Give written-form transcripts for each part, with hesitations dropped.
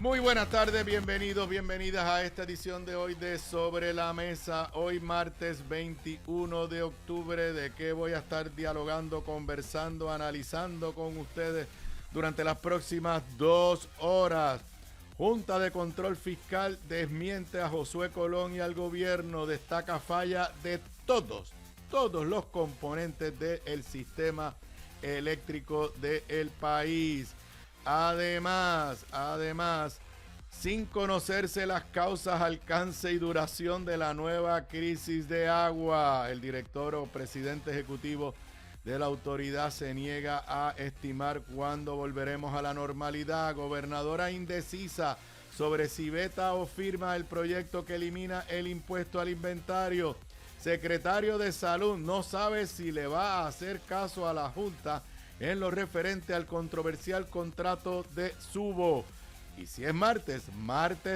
Muy buenas tardes, bienvenidos, bienvenidas a esta edición de hoy de Sobre la Mesa. Hoy martes 21 de octubre, de qué voy a estar dialogando, conversando, analizando con ustedes durante las próximas 2 horas. Junta de Control Fiscal desmiente a Josué Colón y al gobierno, destaca falla de todos los componentes del sistema eléctrico del país. Además, sin conocerse las causas, alcance y duración de la nueva crisis de agua, el director o presidente ejecutivo de la autoridad se niega a estimar cuándo volveremos a la normalidad. Gobernadora indecisa sobre si veta o firma el proyecto que elimina el impuesto al inventario. Secretario de Salud no sabe si le va a hacer caso a la Junta en lo referente al controversial contrato de Subo. Y si es martes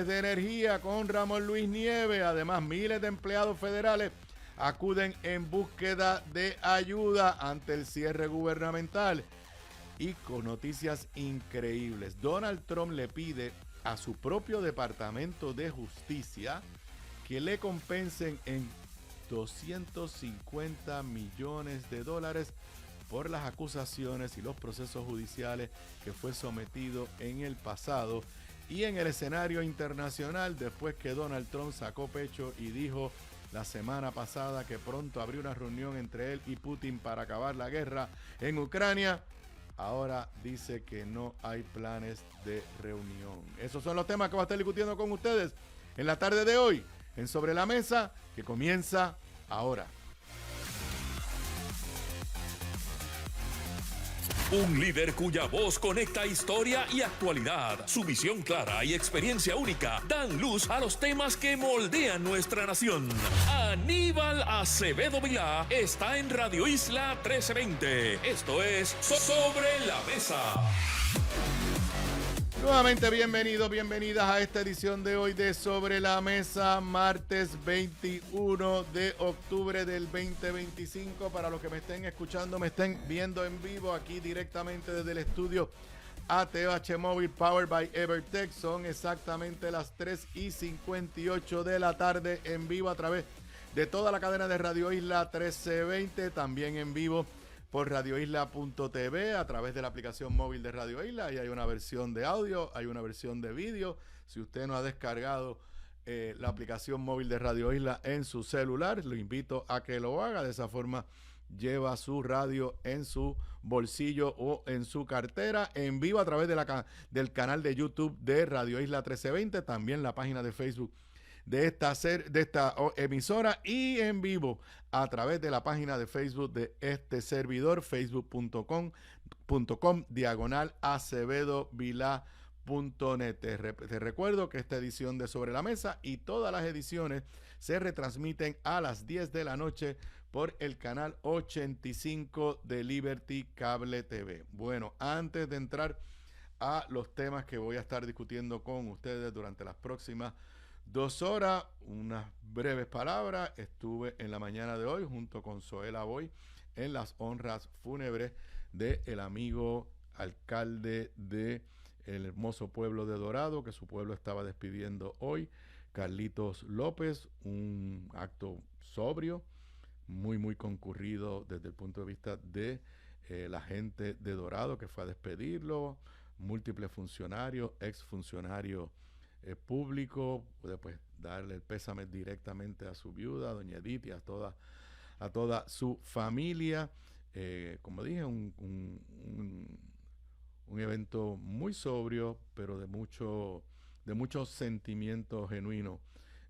de energía con Ramón Luis Nieves. Además, miles de empleados federales acuden en búsqueda de ayuda ante el cierre gubernamental. Y con noticias increíbles, Donald Trump le pide a su propio Departamento de Justicia que le compensen en $250 millones por las acusaciones y los procesos judiciales que fue sometido en el pasado. Y en el escenario internacional, después que Donald Trump sacó pecho y dijo la semana pasada que pronto habría una reunión entre él y Putin para acabar la guerra en Ucrania, ahora dice que no hay planes de reunión. Esos son los temas que voy a estar discutiendo con ustedes en la tarde de hoy, en Sobre la Mesa, que comienza ahora. Un líder cuya voz conecta historia y actualidad. Su visión clara y experiencia única dan luz a los temas que moldean nuestra nación. Aníbal Acevedo Vilá está en Radio Isla 1320. Esto es Sobre la Mesa. Nuevamente bienvenidos, bienvenidas a esta edición de hoy de Sobre la Mesa, martes 21 de octubre del 2025. Para los que me estén escuchando, me estén viendo en vivo aquí directamente desde el estudio ATH Móvil Powered by Evertech. Son exactamente las 3:58 de la tarde en vivo a través de toda la cadena de Radio Isla 1320, también en vivo por radioisla.tv a través de la aplicación móvil de Radio Isla. Ahí hay una versión de audio, hay una versión de vídeo. Si usted no ha descargado la aplicación móvil de Radio Isla en su celular, lo invito a que lo haga. De esa forma lleva su radio en su bolsillo o en su cartera, en vivo a través de del canal de YouTube de Radio Isla 1320, también la página de Facebook de esta emisora, y en vivo a través de la página de Facebook de este servidor, facebook.com/AcevedoVilá.net. Te recuerdo que esta edición de Sobre la Mesa y todas las ediciones se retransmiten a las 10 de la noche por el canal 85 de Liberty Cable TV. Bueno, antes de entrar a los temas que voy a estar discutiendo con ustedes durante las próximas 2 horas, unas breves palabras. Estuve en la mañana de hoy junto con Zoela Boy en las honras fúnebres del amigo alcalde de el hermoso pueblo de Dorado, que su pueblo estaba despidiendo hoy, Carlitos López. Un acto sobrio, muy concurrido desde el punto de vista de la gente de Dorado que fue a despedirlo, múltiples funcionarios, exfuncionarios público, puede pues darle el pésame directamente a su viuda, doña Edith, y a toda su familia. Como dije, un evento muy sobrio, pero de mucho sentimiento genuino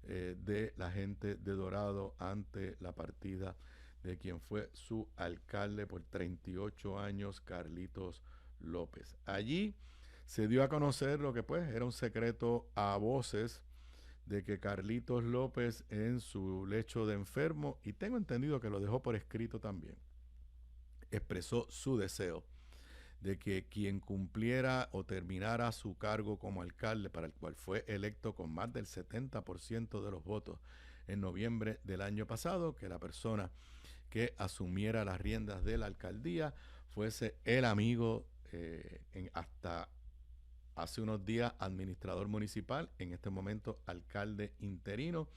de la gente de Dorado ante la partida de quien fue su alcalde por 38 años, Carlitos López. Allí se dio a conocer lo que pues era un secreto a voces, de que Carlitos López, en su lecho de enfermo, y tengo entendido que lo dejó por escrito también, expresó su deseo de que quien cumpliera o terminara su cargo como alcalde, para el cual fue electo con más del 70% de los votos en noviembre del año pasado, que la persona que asumiera las riendas de la alcaldía fuese el amigo hasta hace unos días administrador municipal, en este momento alcalde interino,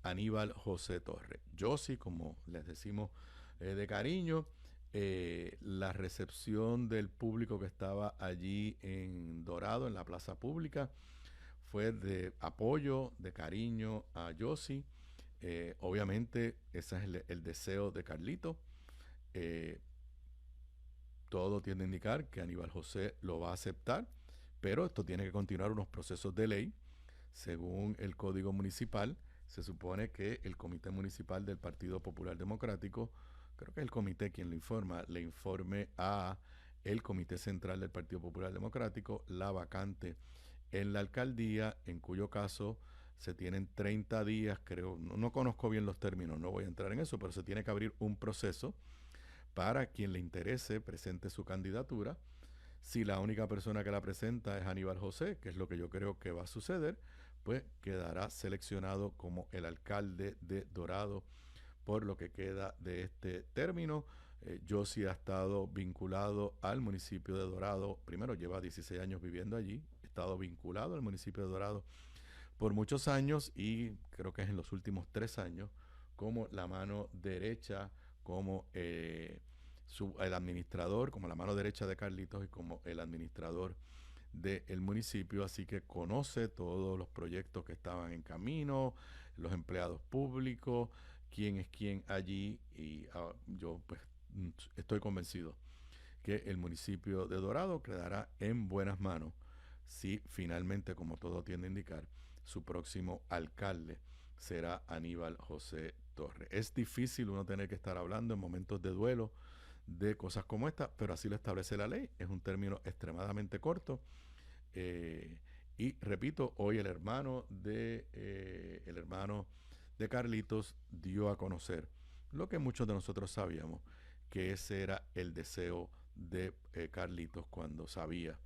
Aníbal José Torres. Yossi, como les decimos de cariño, la recepción del público que estaba allí en Dorado, en la plaza pública, fue de apoyo, de cariño a Yossi. Obviamente, ese es el deseo de Carlito. Todo tiende a indicar que Aníbal José lo va a aceptar, pero esto tiene que continuar unos procesos de ley. Según el Código Municipal, se supone que el Comité Municipal del Partido Popular Democrático, creo que es el comité quien lo informa, le informe a el Comité Central del Partido Popular Democrático la vacante en la alcaldía, en cuyo caso se tienen 30 días, creo, no conozco bien los términos, no voy a entrar en eso, pero se tiene que abrir un proceso para quien le interese, presente su candidatura. Si la única persona que la presenta es Aníbal José, que es lo que yo creo que va a suceder, pues quedará seleccionado como el alcalde de Dorado por lo que queda de este término. Yossi ha estado vinculado al municipio de Dorado, primero lleva 16 años viviendo allí, ha estado vinculado al municipio de Dorado por muchos años y creo que es en los últimos 3 años como la mano derecha, como el administrador, como la mano derecha de Carlitos y como el administrador del municipio, así que conoce todos los proyectos que estaban en camino, los empleados públicos, quién es quién allí y yo pues estoy convencido que el municipio de Dorado quedará en buenas manos si finalmente, como todo tiende a indicar, su próximo alcalde será Aníbal José Torres. Es difícil uno tener que estar hablando en momentos de duelo de cosas como esta, pero así lo establece la ley. Es un término extremadamente corto. Y repito, hoy el hermano de Carlitos dio a conocer lo que muchos de nosotros sabíamos, que ese era el deseo de Carlitos cuando sabía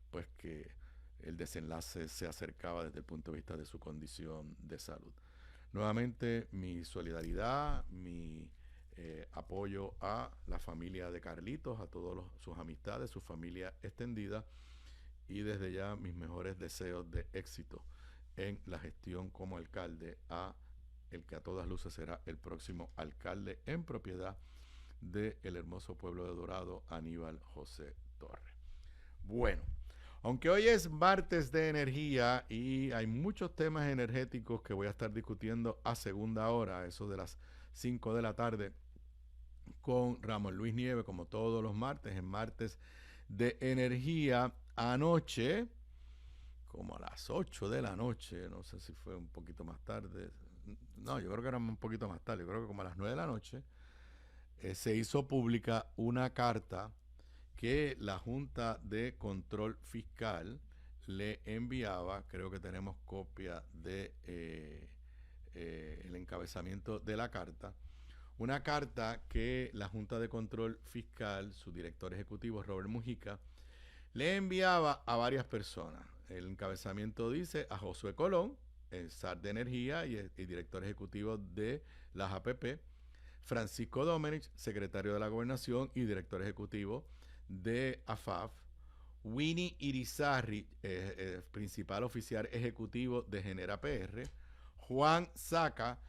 pues que el desenlace se acercaba desde el punto de vista de su condición de salud. Nuevamente, mi solidaridad, mi apoyo a la familia de Carlitos, a todas sus amistades, su familia extendida, y desde ya mis mejores deseos de éxito en la gestión como alcalde a el que a todas luces será el próximo alcalde en propiedad del hermoso pueblo de Dorado, Aníbal José Torres. Bueno, aunque hoy es martes de energía y hay muchos temas energéticos que voy a estar discutiendo a segunda hora, eso de las 5 de la tarde, con Ramón Luis Nieves, como todos los martes, en martes de energía. Anoche, como a las 8 de la noche, no sé si fue un poquito más tarde, no, yo creo que era un poquito más tarde, yo creo que como a las 9 de la noche, se hizo pública una carta que la Junta de Control Fiscal le enviaba, creo que tenemos copia de el encabezamiento de la carta, una carta que la Junta de Control Fiscal, su director ejecutivo Robert Mujica, le enviaba a varias personas. El encabezamiento dice a Josué Colón, el SAR de Energía y director ejecutivo de las APP, Francisco Domenech, secretario de la Gobernación y director ejecutivo de AFAF, Winnie Irizarry, principal oficial ejecutivo de Genera PR, Juan Saca,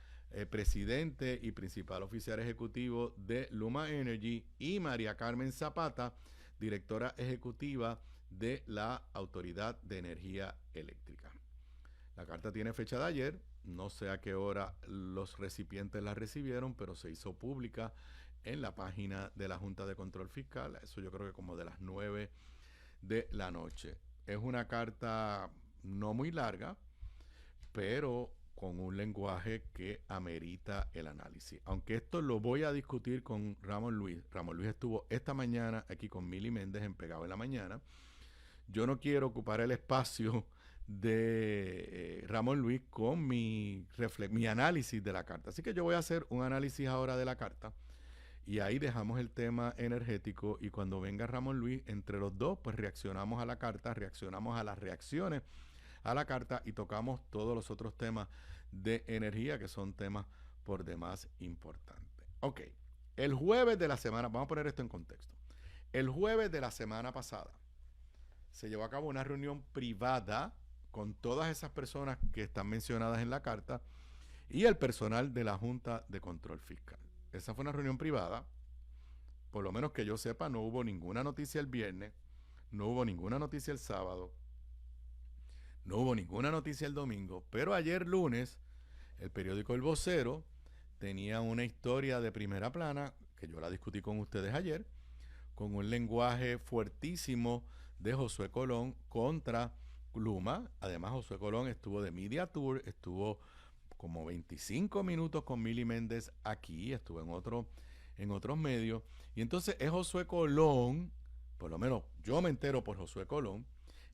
presidente y principal oficial ejecutivo de Luma Energy, y María Carmen Zapata, directora ejecutiva de la Autoridad de Energía Eléctrica. La carta tiene fecha de ayer, no sé a qué hora los recipientes la recibieron, pero se hizo pública en la página de la Junta de Control Fiscal, eso yo creo que como de las 9 de la noche. Es una carta no muy larga, pero con un lenguaje que amerita el análisis. Aunque esto lo voy a discutir con Ramón Luis. Ramón Luis estuvo esta mañana aquí con Mili Méndez en Pegado en la Mañana. Yo no quiero ocupar el espacio de Ramón Luis con mi análisis de la carta. Así que yo voy a hacer un análisis ahora de la carta y ahí dejamos el tema energético y cuando venga Ramón Luis, entre los dos, pues reaccionamos a la carta, reaccionamos a las reacciones a la carta y tocamos todos los otros temas de energía que son temas por demás importantes. Ok, el jueves de la semana, vamos a poner esto en contexto. El jueves de la semana pasada se llevó a cabo una reunión privada con todas esas personas que están mencionadas en la carta y el personal de la Junta de Control Fiscal. Esa fue una reunión privada. Por lo menos que yo sepa, no hubo ninguna noticia el viernes, no hubo ninguna noticia el sábado, no hubo ninguna noticia el domingo, pero ayer lunes el periódico El Vocero tenía una historia de primera plana, que yo la discutí con ustedes ayer, con un lenguaje fuertísimo de Josué Colón contra Luma. Además, Josué Colón estuvo de Media Tour, estuvo como 25 minutos con Mili Méndez aquí, estuvo en otros medios. Y entonces es Josué Colón, por lo menos yo me entero por Josué Colón,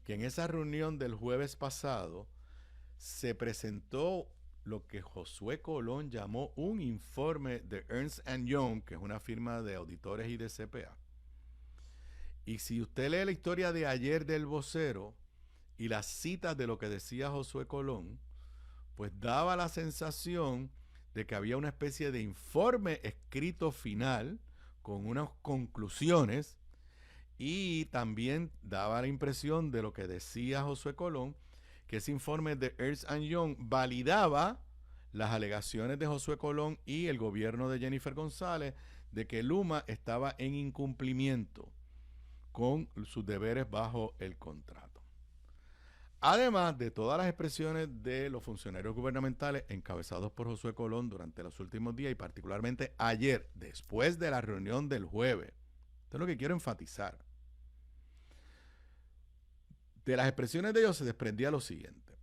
que en esa reunión del jueves pasado se presentó lo que Josué Colón llamó un informe de Ernst & Young, que es una firma de auditores y de CPA. Y si usted lee la historia de ayer del Vocero y las citas de lo que decía Josué Colón, pues daba la sensación de que había una especie de informe escrito final con unas conclusiones, y también daba la impresión de lo que decía Josué Colón, que ese informe de Ernst & Young validaba las alegaciones de Josué Colón y el gobierno de Jennifer González de que Luma estaba en incumplimiento con sus deberes bajo el contrato. Además de todas las expresiones de los funcionarios gubernamentales encabezados por Josué Colón durante los últimos días y particularmente ayer, después de la reunión del jueves. Esto es lo que quiero enfatizar. De las expresiones de ellos se desprendía lo siguiente: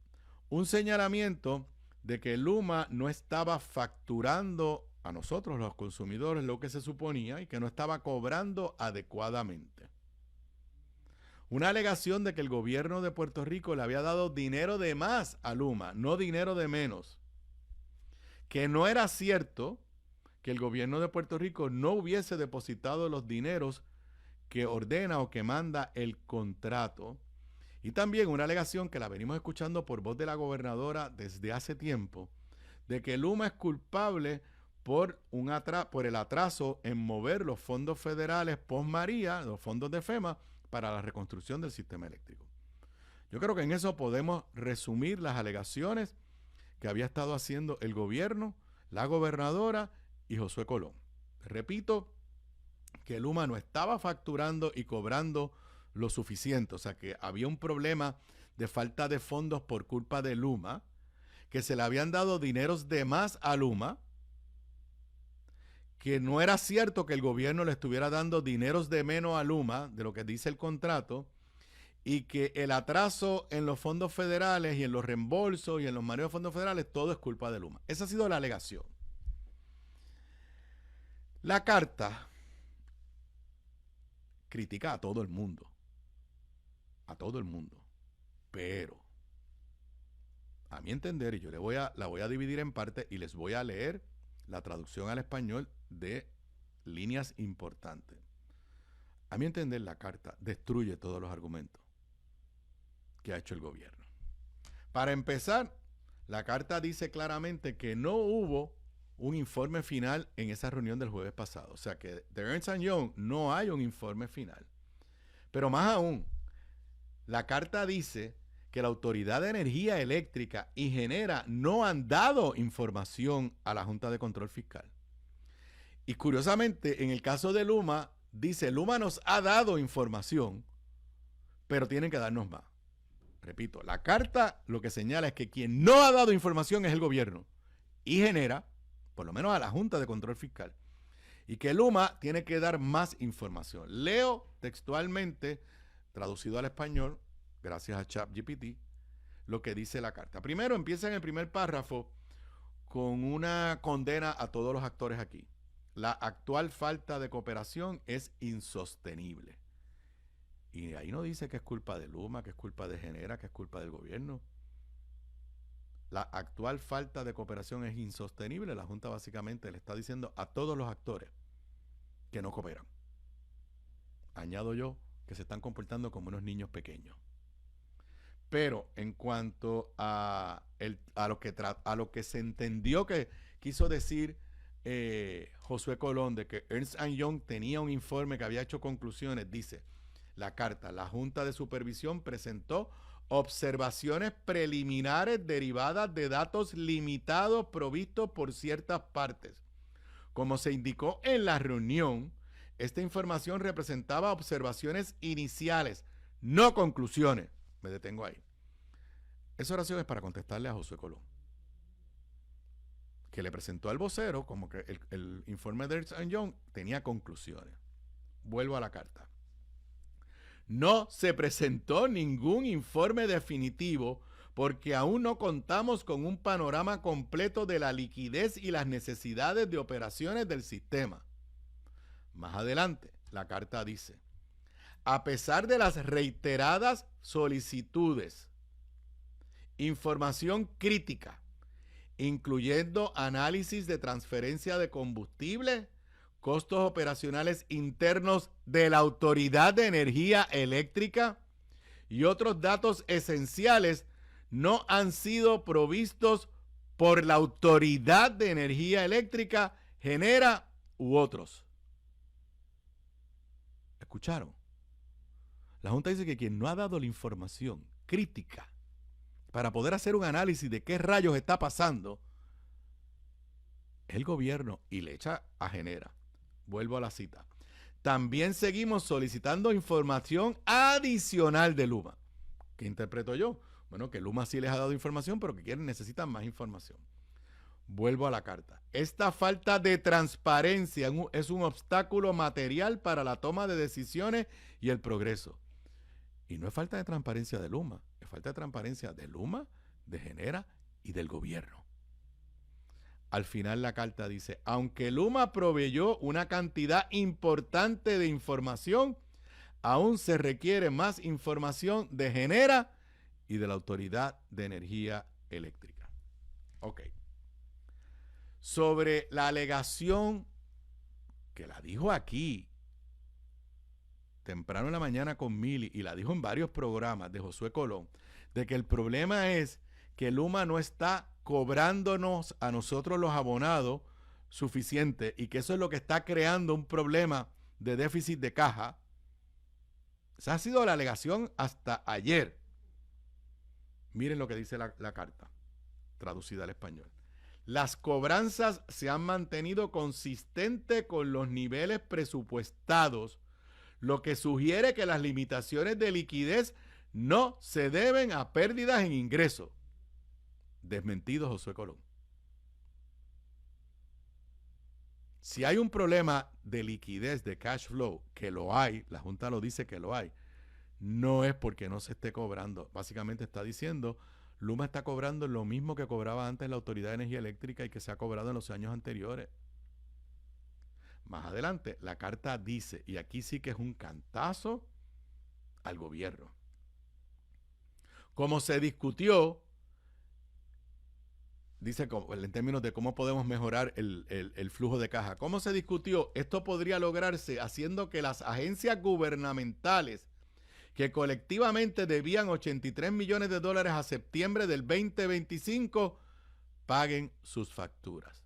un señalamiento de que Luma no estaba facturando a nosotros los consumidores lo que se suponía y que no estaba cobrando adecuadamente. Una alegación de que el gobierno de Puerto Rico le había dado dinero de más a Luma, no dinero de menos. Que no era cierto que el gobierno de Puerto Rico no hubiese depositado los dineros que ordena o que manda el contrato. Y también una alegación que la venimos escuchando por voz de la gobernadora desde hace tiempo, de que Luma es culpable por el atraso en mover los fondos federales post María, los fondos de FEMA, para la reconstrucción del sistema eléctrico. Yo creo que en eso podemos resumir las alegaciones que había estado haciendo el gobierno, la gobernadora y Josué Colón. Repito que Luma no estaba facturando y cobrando lo suficiente, o sea que había un problema de falta de fondos por culpa de Luma, que se le habían dado dineros de más a Luma, que no era cierto que el gobierno le estuviera dando dineros de menos a Luma, de lo que dice el contrato, y que el atraso en los fondos federales y en los reembolsos y en los manejos de fondos federales, todo es culpa de Luma. Esa ha sido la alegación. La carta critica a todo el mundo, pero a mi entender, y yo la voy a dividir en partes y les voy a leer la traducción al español de líneas importantes. A mi entender, la carta destruye todos los argumentos que ha hecho el gobierno. Para empezar, la carta dice claramente que no hubo un informe final en esa reunión del jueves pasado. O sea que de Ernst & Young no hay un informe final. Pero más aún, la carta dice que la Autoridad de Energía Eléctrica y Genera no han dado información a la Junta de Control Fiscal. Y curiosamente, en el caso de Luma, dice, Luma nos ha dado información, pero tienen que darnos más. Repito, la carta lo que señala es que quien no ha dado información es el gobierno y Genera, por lo menos a la Junta de Control Fiscal, y que Luma tiene que dar más información. Leo textualmente, traducido al español, gracias a ChatGPT, lo que dice la carta. Primero empieza en el primer párrafo con una condena a todos los actores aquí. La actual falta de cooperación es insostenible. Y ahí no dice que es culpa de Luma, que es culpa de Genera, que es culpa del gobierno. La actual falta de cooperación es insostenible. La Junta básicamente le está diciendo a todos los actores que no cooperan. Añado yo que se están comportando como unos niños pequeños. Pero en cuanto a lo que se entendió que quiso decir Josué Colón, de que Ernst & Young tenía un informe que había hecho conclusiones, dice, la carta. La Junta de Supervisión presentó observaciones preliminares derivadas de datos limitados provistos por ciertas partes. Como se indicó en la reunión, esta información representaba observaciones iniciales, no conclusiones. Me detengo ahí. Esa oración es para contestarle a Josué Colón, que le presentó al vocero como que el informe de Ernst & Young tenía conclusiones. Vuelvo a la carta. No se presentó ningún informe definitivo porque aún no contamos con un panorama completo de la liquidez y las necesidades de operaciones del sistema. Más adelante, la carta dice: a pesar de las reiteradas solicitudes, información crítica, incluyendo análisis de transferencia de combustible, costos operacionales internos de la Autoridad de Energía Eléctrica y otros datos esenciales, no han sido provistos por la Autoridad de Energía Eléctrica, Genera u otros. ¿Escucharon? La Junta dice que quien no ha dado la información crítica para poder hacer un análisis de qué rayos está pasando es el gobierno, y le echa a Genera. Vuelvo a la cita. También seguimos solicitando información adicional de Luma. ¿Qué interpreto yo? Bueno, que Luma sí les ha dado información, pero que necesitan más información. Vuelvo a la carta. Esta falta de transparencia es un obstáculo material para la toma de decisiones y el progreso. Y no es falta de transparencia de Luma, es falta de transparencia de Luma, de Genera y del gobierno. Al final la carta dice: aunque Luma proveyó una cantidad importante de información, aún se requiere más información de Genera y de la Autoridad de Energía Eléctrica. Ok. Sobre la alegación que la dijo aquí temprano en la mañana con Mili, y la dijo en varios programas, de Josué Colón, de que el problema es que Luma no está cobrándonos a nosotros los abonados suficiente y que eso es lo que está creando un problema de déficit de caja. Esa ha sido la alegación hasta ayer. Miren lo que dice la carta, traducida al español. Las cobranzas se han mantenido consistentes con los niveles presupuestados, lo que sugiere que las limitaciones de liquidez no se deben a pérdidas en ingresos. Desmentido Josué Colón. Si hay un problema de liquidez, de cash flow, que lo hay, la Junta lo dice que lo hay, no es porque no se esté cobrando. Básicamente está diciendo: Luma está cobrando lo mismo que cobraba antes la Autoridad de Energía Eléctrica y que se ha cobrado en los años anteriores. Más adelante, la carta dice, y aquí sí que es un cantazo al gobierno. Como se discutió, dice en términos de cómo podemos mejorar el flujo de caja. ¿Cómo se discutió? Esto podría lograrse haciendo que las agencias gubernamentales que colectivamente debían $83 millones a septiembre del 2025 paguen sus facturas.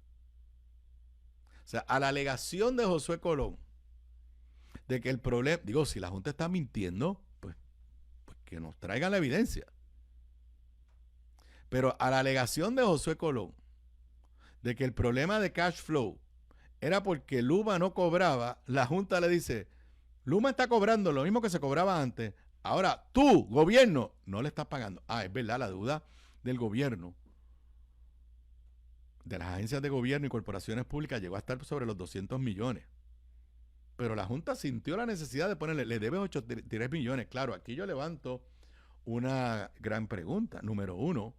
O sea, a la alegación de Josué Colón de que el problema, digo, si la Junta está mintiendo, pues que nos traigan la evidencia. Pero a la alegación de Josué Colón de que el problema de cash flow era porque Luma no cobraba, la Junta le dice: Luma está cobrando lo mismo que se cobraba antes. Ahora tú, gobierno, no le estás pagando. Ah, es verdad, la deuda del gobierno, de las agencias de gobierno y corporaciones públicas, llegó a estar sobre los 200 millones. Pero la Junta sintió la necesidad de ponerle, le debes 83 millones. Claro, aquí yo levanto una gran pregunta. Número uno,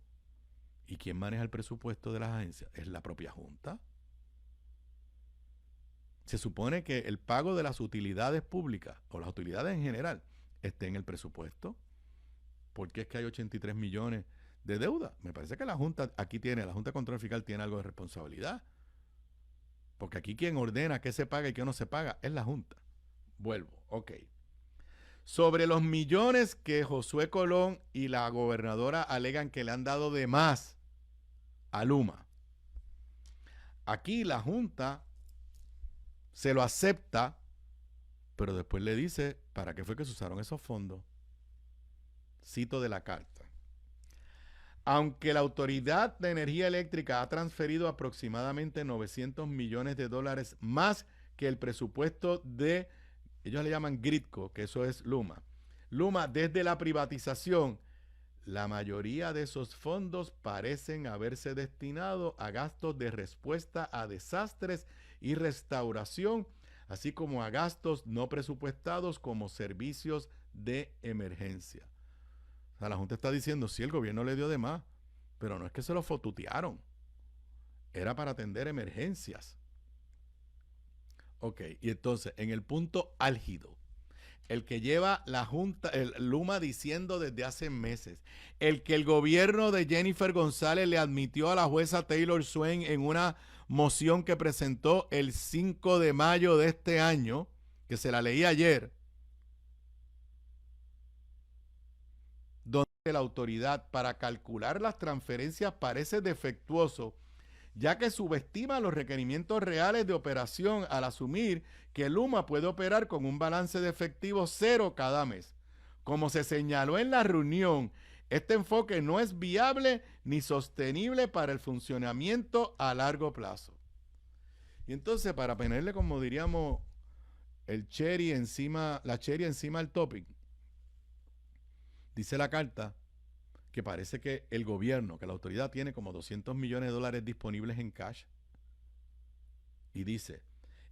¿y quién maneja el presupuesto de las agencias? ¿Es la propia Junta? Se supone que el pago de las utilidades públicas o las utilidades en general esté en el presupuesto. ¿Por qué es que hay 83 millones de deuda? Me parece que la Junta aquí tiene, la Junta de Control Fiscal tiene algo de responsabilidad. Porque aquí quien ordena qué se paga y qué no se paga es la Junta. Vuelvo, ok. Sobre los millones que Josué Colón y la gobernadora alegan que le han dado de más a Luma. Aquí la Junta se lo acepta Pero después le dice, ¿para qué fue que se usaron esos fondos? Cito de la carta. Aunque la Autoridad de Energía Eléctrica ha transferido aproximadamente $900 millones más que el presupuesto de, ellos le llaman Gridco, que eso es Luma. Luma, desde la privatización, la mayoría de esos fondos parecen haberse destinado a gastos de respuesta a desastres y restauración, así como a gastos no presupuestados como servicios de emergencia. O sea, la Junta está diciendo, sí, el gobierno le dio de más, pero no es que se lo fotutearon. Era para atender emergencias. Ok, y entonces, en el punto álgido, el que lleva la Junta, el Luma diciendo desde hace meses, el que el gobierno de Jennifer González le admitió a la jueza Taylor Swain en una moción que presentó el 5 de mayo de este año, que se la leí ayer, donde la autoridad para calcular las transferencias parece defectuoso, ya que subestima los requerimientos reales de operación al asumir que Luma puede operar con un balance de efectivo cero cada mes. Como se señaló en la reunión, este enfoque no es viable ni sostenible para el funcionamiento a largo plazo. Y entonces, para ponerle, como diríamos, la cherry encima al topic, dice la carta que parece que el gobierno, que la autoridad tiene como $200 millones disponibles en cash. Y dice,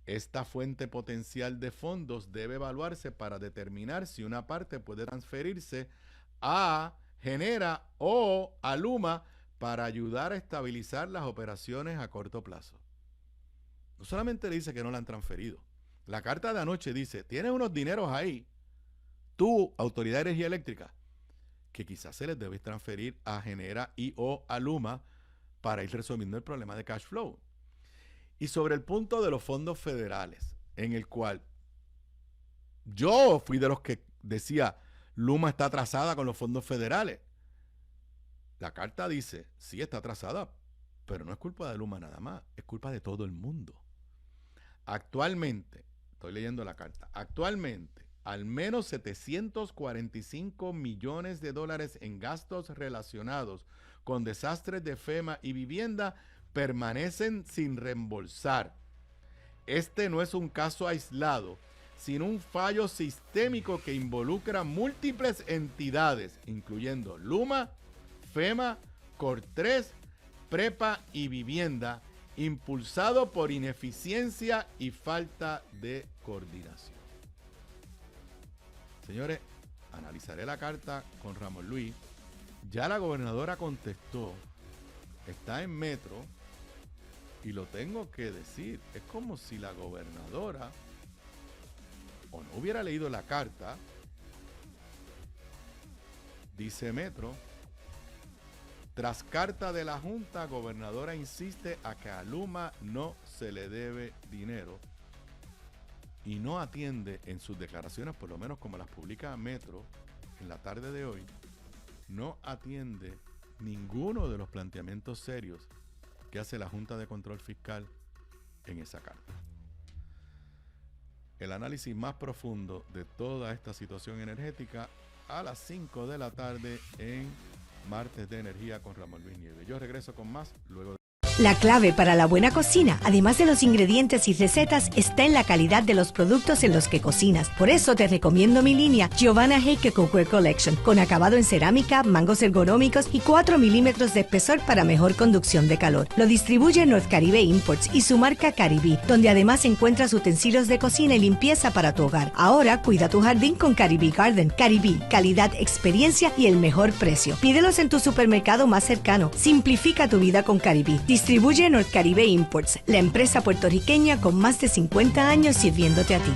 esta fuente potencial de fondos debe evaluarse para determinar si una parte puede transferirse a Genera o a Luma para ayudar a estabilizar las operaciones a corto plazo. No solamente dice que no la han transferido. La carta de anoche dice, tienes unos dineros ahí, tú, Autoridad de Energía Eléctrica, que quizás se les debe transferir a Genera y o a Luma para ir resolviendo el problema de cash flow. Y sobre el punto de los fondos federales, en el cual yo fui de los que decía, Luma está atrasada con los fondos federales. La carta dice, sí está atrasada, pero no es culpa de Luma nada más, es culpa de todo el mundo. Actualmente, estoy leyendo la carta, actualmente, al menos $745 millones en gastos relacionados con desastres de FEMA y vivienda permanecen sin reembolsar. Este no es un caso aislado, sino un fallo sistémico que involucra múltiples entidades, incluyendo Luma, FEMA, COR3, Prepa y Vivienda, impulsado por ineficiencia y falta de coordinación. Señores, analizaré la carta con Ramón Luis. Ya la gobernadora contestó, está en Metro, y lo tengo que decir, es como si la gobernadora o no hubiera leído la carta. Dice Metro, tras carta de la Junta, gobernadora insiste a que a Luma no se le debe dinero y no atiende en sus declaraciones, por lo menos como las publica Metro en la tarde de hoy, no atiende ninguno de los planteamientos serios que hace la Junta de Control Fiscal en esa carta. El análisis más profundo de toda esta situación energética a las 5 de la tarde en Martes de Energía con Ramón Luis Nieves. Yo regreso con más luego de... La clave para la buena cocina, además de los ingredientes y recetas, está en la calidad de los productos en los que cocinas. Por eso te recomiendo mi línea Giovanna Heike Cookware Collection, con acabado en cerámica, mangos ergonómicos y 4 milímetros de espesor para mejor conducción de calor. Lo distribuye North Caribe Imports y su marca Caribí, donde además encuentras utensilios de cocina y limpieza para tu hogar. Ahora cuida tu jardín con Caribí Garden. Caribí, calidad, experiencia y el mejor precio. Pídelos en tu supermercado más cercano. Simplifica tu vida con Caribí. Distribuye North Caribe Imports, la empresa puertorriqueña con más de 50 años sirviéndote a ti.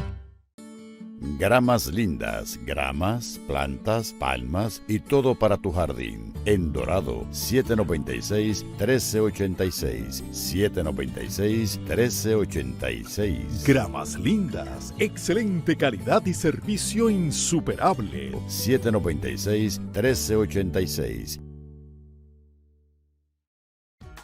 Gramas lindas, gramas, plantas, palmas y todo para tu jardín. En Dorado, 796-1386. 796-1386. Gramas lindas, excelente calidad y servicio insuperable. 796-1386.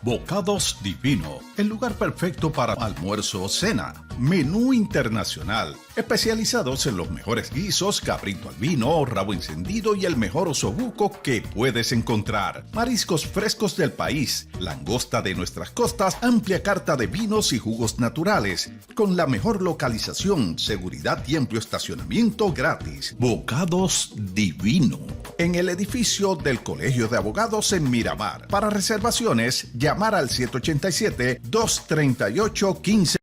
Bocados Divino, el lugar perfecto para almuerzo o cena. Menú internacional, especializados en los mejores guisos, cabrito al vino, rabo encendido y el mejor osobuco que puedes encontrar. Mariscos frescos del país, langosta de nuestras costas, amplia carta de vinos y jugos naturales, con la mejor localización, seguridad y amplio estacionamiento gratis. Bocados Divino, en el edificio del Colegio de Abogados en Miramar. Para reservaciones, llamar al 787-238-15.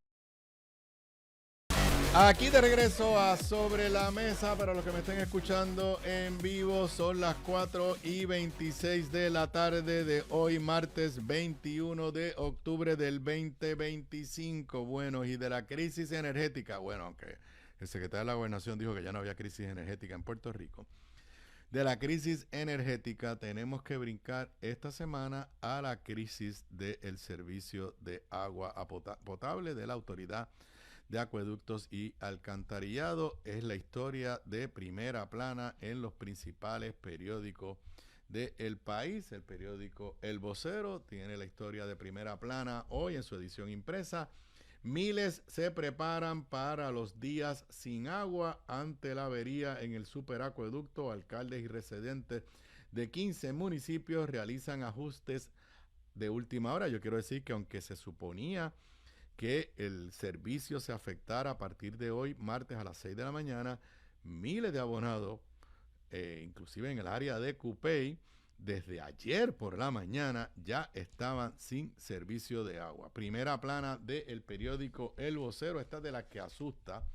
Aquí de regreso a Sobre la Mesa. Para los que me estén escuchando en vivo, son las 4:26 de la tarde de hoy, martes 21 de octubre del 2025. Bueno, y de la crisis energética, bueno, aunque el secretario de la Gobernación dijo que ya no había crisis energética en Puerto Rico. De la crisis energética tenemos que brincar esta semana a la crisis del servicio de agua potable de la Autoridad de Acueductos y Alcantarillado. Es la historia de primera plana en los principales periódicos del país. El periódico El Vocero tiene la historia de primera plana hoy en su edición impresa. Miles se preparan para los días sin agua ante la avería en el superacueducto. Alcaldes y residentes de 15 municipios realizan ajustes de última hora. Yo quiero decir que aunque se suponía que el servicio se afectara a partir de hoy, martes a las 6 de la mañana, miles de abonados, inclusive en el área de Cupey, desde ayer por la mañana ya estaban sin servicio de agua. Primera plana del periódico El Vocero, esta de la que asusta.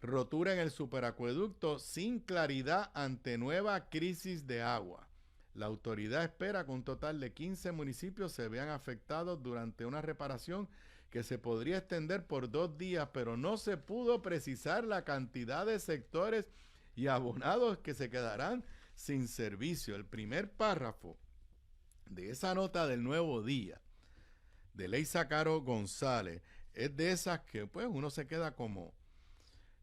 Rotura en el superacueducto sin claridad ante nueva crisis de agua. La autoridad espera que un total de 15 municipios se vean afectados durante una reparación que se podría extender por 2 días, pero no se pudo precisar la cantidad de sectores y abonados que se quedarán sin servicio. El primer párrafo de esa nota del Nuevo Día, de Leisa Caro González, es de esas que pues uno se queda como,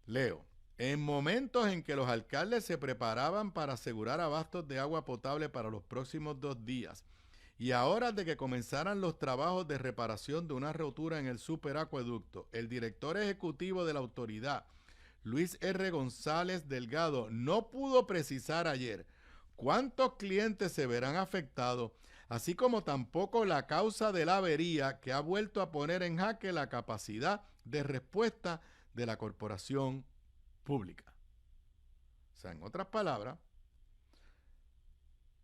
leo, en momentos en que los alcaldes se preparaban para asegurar abastos de agua potable para los próximos 2 días, y a horas de que comenzaran los trabajos de reparación de una rotura en el superacueducto, el director ejecutivo de la autoridad, Luis R. González Delgado, no pudo precisar ayer cuántos clientes se verán afectados, así como tampoco la causa de la avería que ha vuelto a poner en jaque la capacidad de respuesta de la corporación pública. O sea, en otras palabras,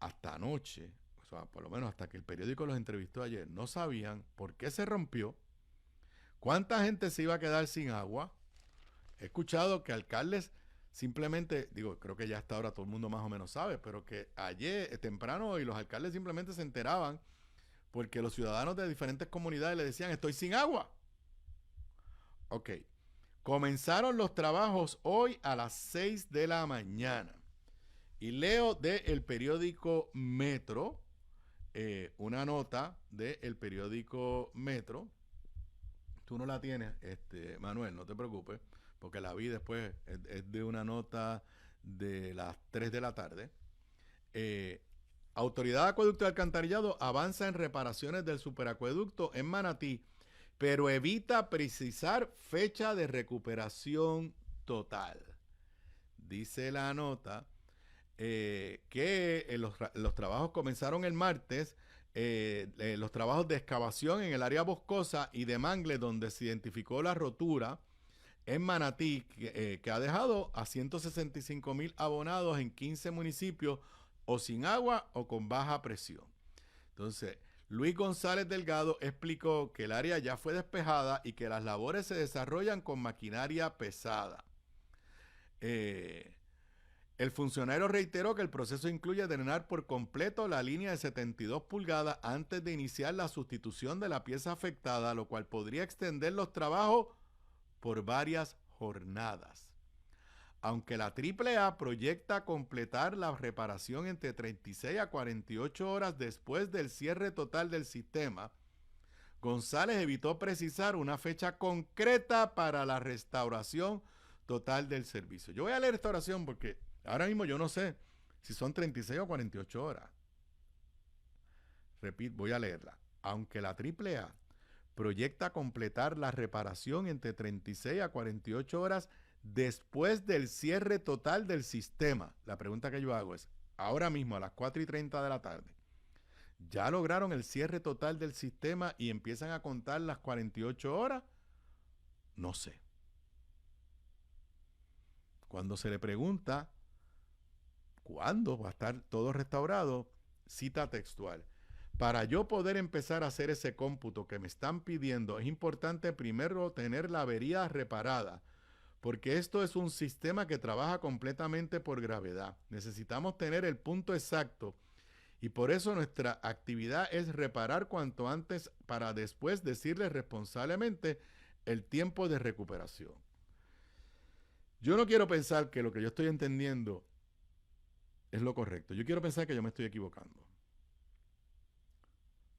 hasta anoche, o sea, por lo menos hasta que el periódico los entrevistó ayer, no sabían por qué se rompió, cuánta gente se iba a quedar sin agua. He escuchado que alcaldes simplemente, digo, creo que ya hasta ahora todo el mundo más o menos sabe, pero que ayer, temprano hoy, los alcaldes simplemente se enteraban porque los ciudadanos de diferentes comunidades le decían, estoy sin agua. Ok. Comenzaron los trabajos hoy a las 6 de la mañana. Y leo del periódico Metro, una nota del periódico Metro. Tú no la tienes, Manuel, no te preocupes, porque la vi después, es de una nota de las 3 de la tarde. Autoridad de Acueducto y Alcantarillado avanza en reparaciones del superacueducto en Manatí, pero evita precisar fecha de recuperación total. Dice la nota que los trabajos comenzaron el martes, los trabajos de excavación en el área boscosa y de mangle donde se identificó la rotura en Manatí, que ha dejado a 165,000 abonados en 15 municipios o sin agua o con baja presión. Entonces, Luis González Delgado explicó que el área ya fue despejada y que las labores se desarrollan con maquinaria pesada. El funcionario reiteró que el proceso incluye drenar por completo la línea de 72 pulgadas antes de iniciar la sustitución de la pieza afectada, lo cual podría extender los trabajos por varias jornadas. Aunque la AAA proyecta completar la reparación entre 36 a 48 horas después del cierre total del sistema, González evitó precisar una fecha concreta para la restauración total del servicio. Yo voy a leer esta oración porque ahora mismo yo no sé si son 36 o 48 horas. Repito, voy a leerla. aunque la AAA proyecta completar la reparación entre 36 a 48 horas después del cierre total del sistema. La pregunta que yo hago es, ahora mismo a las 4:30 de la tarde, ¿ya lograron el cierre total del sistema y empiezan a contar las 48 horas? No sé. Cuando se le pregunta cuándo va a estar todo restaurado, cita textual: para yo poder empezar a hacer ese cómputo que me están pidiendo, es importante primero tener la avería reparada, porque esto es un sistema que trabaja completamente por gravedad. Necesitamos tener el punto exacto y por eso nuestra actividad es reparar cuanto antes para después decirle responsablemente el tiempo de recuperación. Yo no quiero pensar que lo que yo estoy entendiendo es lo correcto. Yo quiero pensar que yo me estoy equivocando.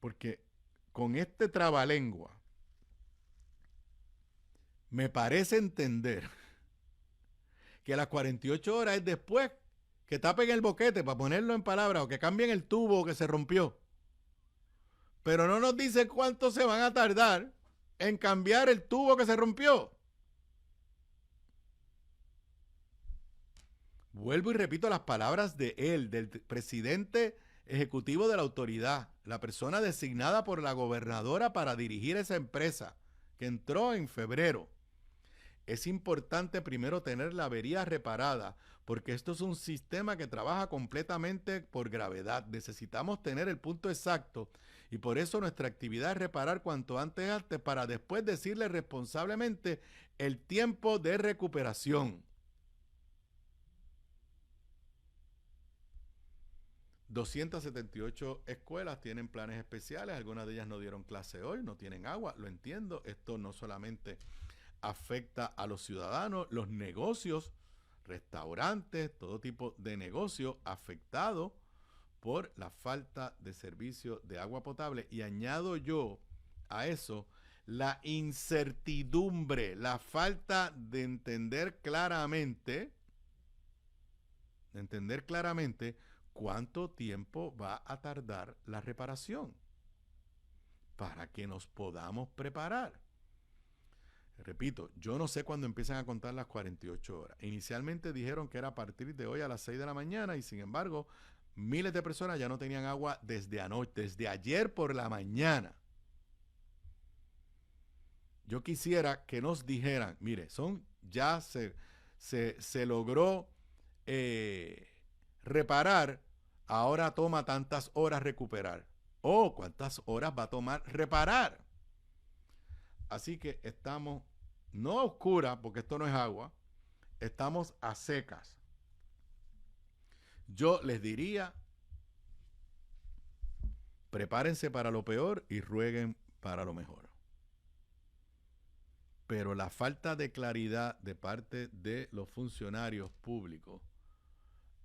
Porque con este trabalengua me parece entender que las 48 horas es después que tapen el boquete, para ponerlo en palabras, o que cambien el tubo que se rompió. Pero no nos dicen cuánto se van a tardar en cambiar el tubo que se rompió. Vuelvo y repito las palabras de él, del presidente ejecutivo de la autoridad, la persona designada por la gobernadora para dirigir esa empresa, que entró en febrero. Es importante primero tener la avería reparada, porque esto es un sistema que trabaja completamente por gravedad. Necesitamos tener el punto exacto y por eso nuestra actividad es reparar cuanto antes para después decirle responsablemente el tiempo de recuperación. 278 escuelas tienen planes especiales, algunas de ellas no dieron clase hoy, no tienen agua, lo entiendo. Esto no solamente afecta a los ciudadanos, los negocios, restaurantes, todo tipo de negocio afectado por la falta de servicio de agua potable. Y añado yo a eso la incertidumbre, la falta de entender claramente cuánto tiempo va a tardar la reparación para que nos podamos preparar. Repito, yo no sé cuándo empiezan a contar las 48 horas. Inicialmente dijeron que era a partir de hoy a las 6 de la mañana y sin embargo, miles de personas ya no tenían agua desde anoche, desde ayer por la mañana. Yo quisiera que nos dijeran, mire, ya se logró reparar, ahora toma tantas horas recuperar. O cuántas horas va a tomar reparar. Así que estamos no a oscuras, porque esto no es agua, estamos a secas. Yo les diría, prepárense para lo peor y rueguen para lo mejor. Pero la falta de claridad de parte de los funcionarios públicos,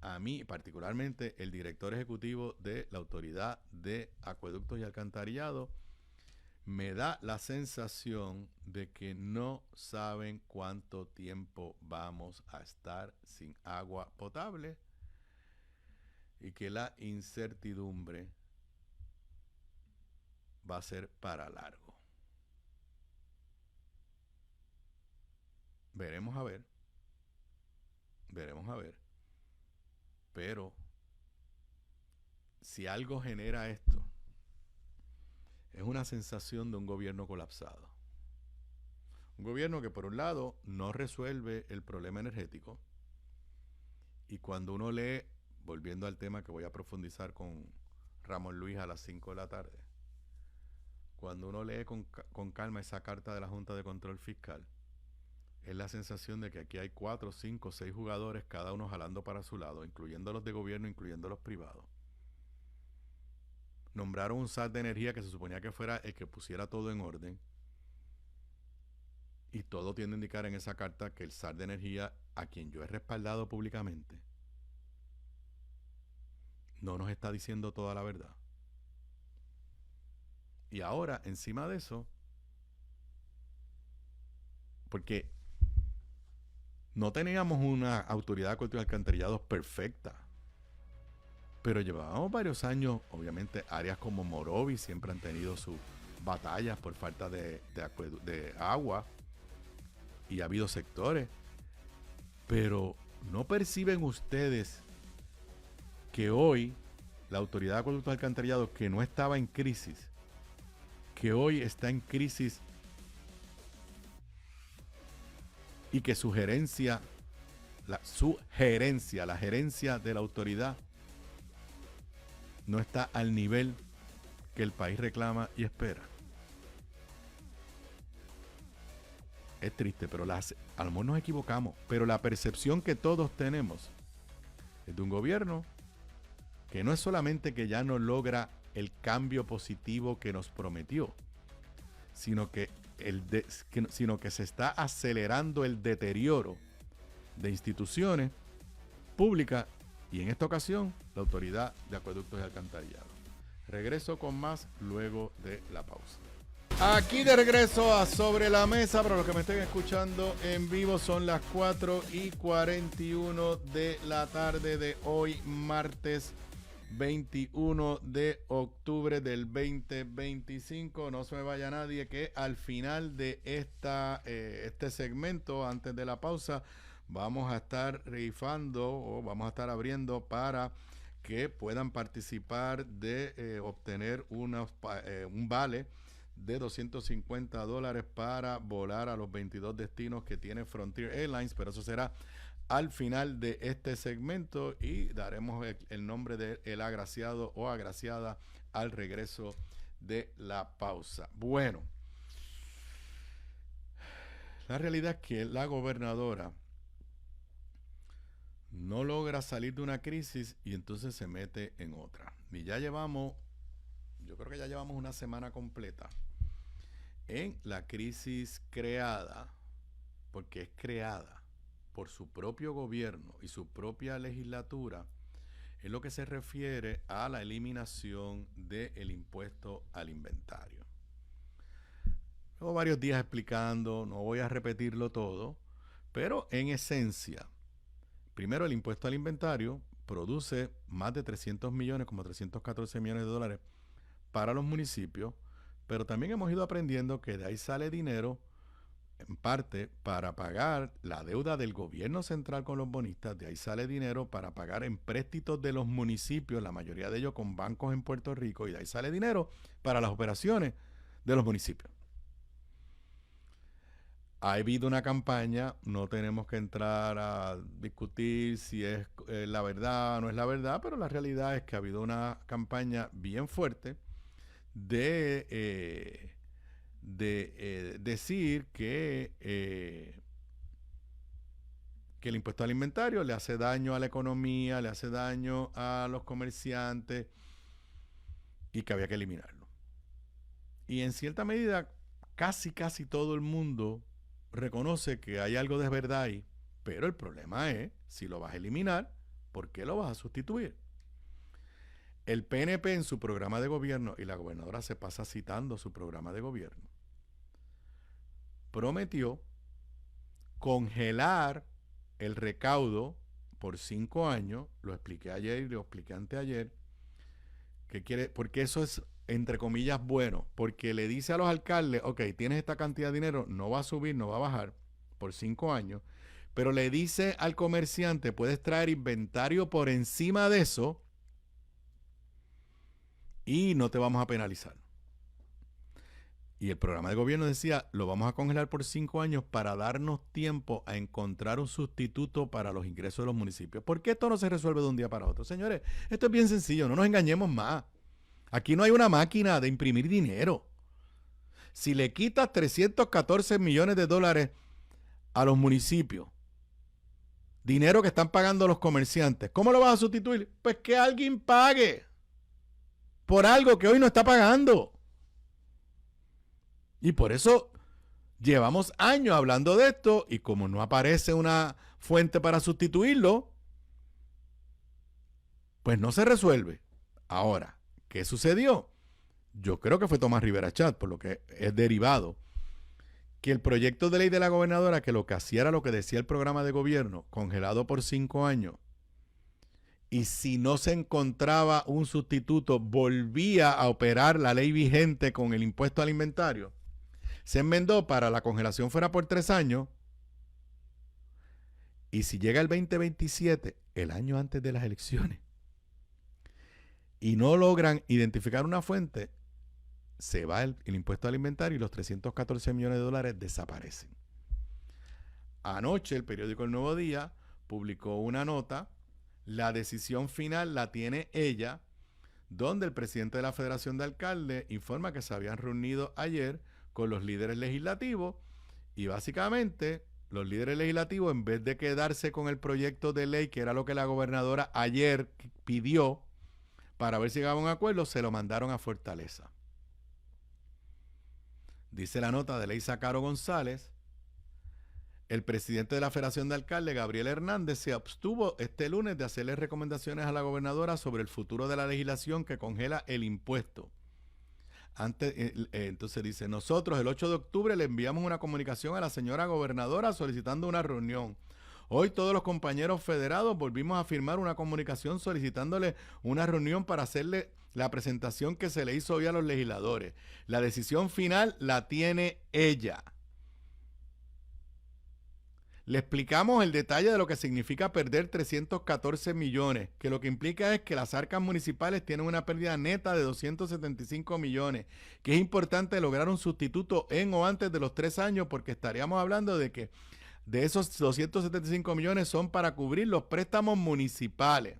a mí particularmente el director ejecutivo de la Autoridad de Acueductos y Alcantarillado, me da la sensación de que no saben cuánto tiempo vamos a estar sin agua potable y que la incertidumbre va a ser para largo. Veremos a ver. Pero si algo genera esto, es una sensación de un gobierno colapsado. Un gobierno que por un lado no resuelve el problema energético y cuando uno lee, volviendo al tema que voy a profundizar con Ramón Luis a las 5 de la tarde, cuando uno lee con calma esa carta de la Junta de Control Fiscal, es la sensación de que aquí hay 4, 5, 6 jugadores, cada uno jalando para su lado, incluyendo los de gobierno, incluyendo los privados. Nombraron un SAT de energía que se suponía que fuera el que pusiera todo en orden. Y todo tiende a indicar en esa carta que el SAT de energía, a quien yo he respaldado públicamente, no nos está diciendo toda la verdad. Y ahora, encima de eso, porque no teníamos una autoridad de acueductos y alcantarillados perfecta, Pero llevábamos varios años, obviamente áreas como Morovis siempre han tenido sus batallas por falta de agua, y ha habido sectores, pero ¿no perciben ustedes que hoy la Autoridad de Acueductos y Alcantarillado, que no estaba en crisis, que hoy está en crisis, y que su gerencia, la gerencia de la autoridad no está al nivel que el país reclama y espera? Es triste, pero a lo mejor nos equivocamos, pero la percepción que todos tenemos es de un gobierno que no es solamente que ya no logra el cambio positivo que nos prometió, sino que se está acelerando el deterioro de instituciones públicas, y en esta ocasión la Autoridad de Acueductos y Alcantarillados. Regreso con más luego de la pausa. Aquí de regreso a Sobre la Mesa. Para los que me estén escuchando en vivo, son las 4:41 de la tarde de hoy, martes 21 de octubre del 2025. No se me vaya nadie, que al final de este segmento, antes de la pausa, vamos a estar rifando, o vamos a estar abriendo para que puedan participar de obtener un vale de $250 para volar a los 22 destinos que tiene Frontier Airlines, pero eso será al final de este segmento, y daremos el nombre del agraciado o agraciada al regreso de la pausa. Bueno, la realidad es que la gobernadora no logra salir de una crisis y entonces se mete en otra. Y yo creo que ya llevamos una semana completa en la crisis creada, porque es creada por su propio gobierno y su propia legislatura, en lo que se refiere a la eliminación del impuesto al inventario. Llevo varios días explicando, no voy a repetirlo todo, pero en esencia, primero, el impuesto al inventario produce más de 300 millones, como 314 millones de dólares para los municipios, pero también hemos ido aprendiendo que de ahí sale dinero, en parte, para pagar la deuda del gobierno central con los bonistas. De ahí sale dinero para pagar empréstitos de los municipios, la mayoría de ellos con bancos en Puerto Rico, y de ahí sale dinero para las operaciones de los municipios. Ha habido una campaña, no tenemos que entrar a discutir si es la verdad o no es la verdad, pero la realidad es que ha habido una campaña bien fuerte de decir que el impuesto al inventario le hace daño a la economía, le hace daño a los comerciantes, y que había que eliminarlo. Y en cierta medida, casi todo el mundo reconoce que hay algo de verdad ahí, pero el problema es, si lo vas a eliminar, ¿por qué lo vas a sustituir? El PNP en su programa de gobierno, y la gobernadora se pasa citando su programa de gobierno, prometió congelar el recaudo por 5 años. Lo expliqué ayer y lo expliqué anteayer. Porque eso es, entre comillas, bueno, porque le dice a los alcaldes, ok, tienes esta cantidad de dinero, no va a subir, no va a bajar por 5 años, pero le dice al comerciante, puedes traer inventario por encima de eso y no te vamos a penalizar. Y el programa de gobierno decía, lo vamos a congelar por 5 años para darnos tiempo a encontrar un sustituto para los ingresos de los municipios. ¿Por qué esto no se resuelve de un día para otro? Señores, esto es bien sencillo, no nos engañemos más. Aquí no hay una máquina de imprimir dinero. Si le quitas 314 millones de dólares a los municipios, dinero que están pagando los comerciantes, ¿cómo lo vas a sustituir? Pues que alguien pague por algo que hoy no está pagando. Y por eso llevamos años hablando de esto, y como no aparece una fuente para sustituirlo, pues no se resuelve. Ahora, ¿qué sucedió? Yo creo que fue Tomás Rivera Chat, por lo que es derivado, que el proyecto de ley de la gobernadora, que lo que hacía era lo que decía el programa de gobierno, congelado por 5 años, y si no se encontraba un sustituto, volvía a operar la ley vigente con el impuesto al inventario. Se enmendó para la congelación fuera por 3 años, y si llega el 2027, el año antes de las elecciones, y no logran identificar una fuente, se va el impuesto al inventario y los $314 millones desaparecen. Anoche el periódico El Nuevo Día publicó una nota. La decisión final la tiene ella, donde el presidente de la Federación de Alcaldes informa que se habían reunido ayer con los líderes legislativos y básicamente los líderes legislativos, en vez de quedarse con el proyecto de ley, que era lo que la gobernadora ayer pidió para ver si llegaba a un acuerdo, se lo mandaron a Fortaleza. Dice la nota de Leisa Caro González: el presidente de la Federación de Alcaldes, Gabriel Hernández, se abstuvo este lunes de hacerle recomendaciones a la gobernadora sobre el futuro de la legislación que congela el impuesto. Entonces dice: nosotros el 8 de octubre le enviamos una comunicación a la señora gobernadora solicitando una reunión. Hoy todos los compañeros federados volvimos a firmar una comunicación solicitándole una reunión para hacerle la presentación que se le hizo hoy a los legisladores. La decisión final la tiene ella. Le explicamos el detalle de lo que significa perder 314 millones, que lo que implica es que las arcas municipales tienen una pérdida neta de 275 millones, que es importante lograr un sustituto en o antes de los 3 años, porque estaríamos hablando de que de esos 275 millones son para cubrir los préstamos municipales.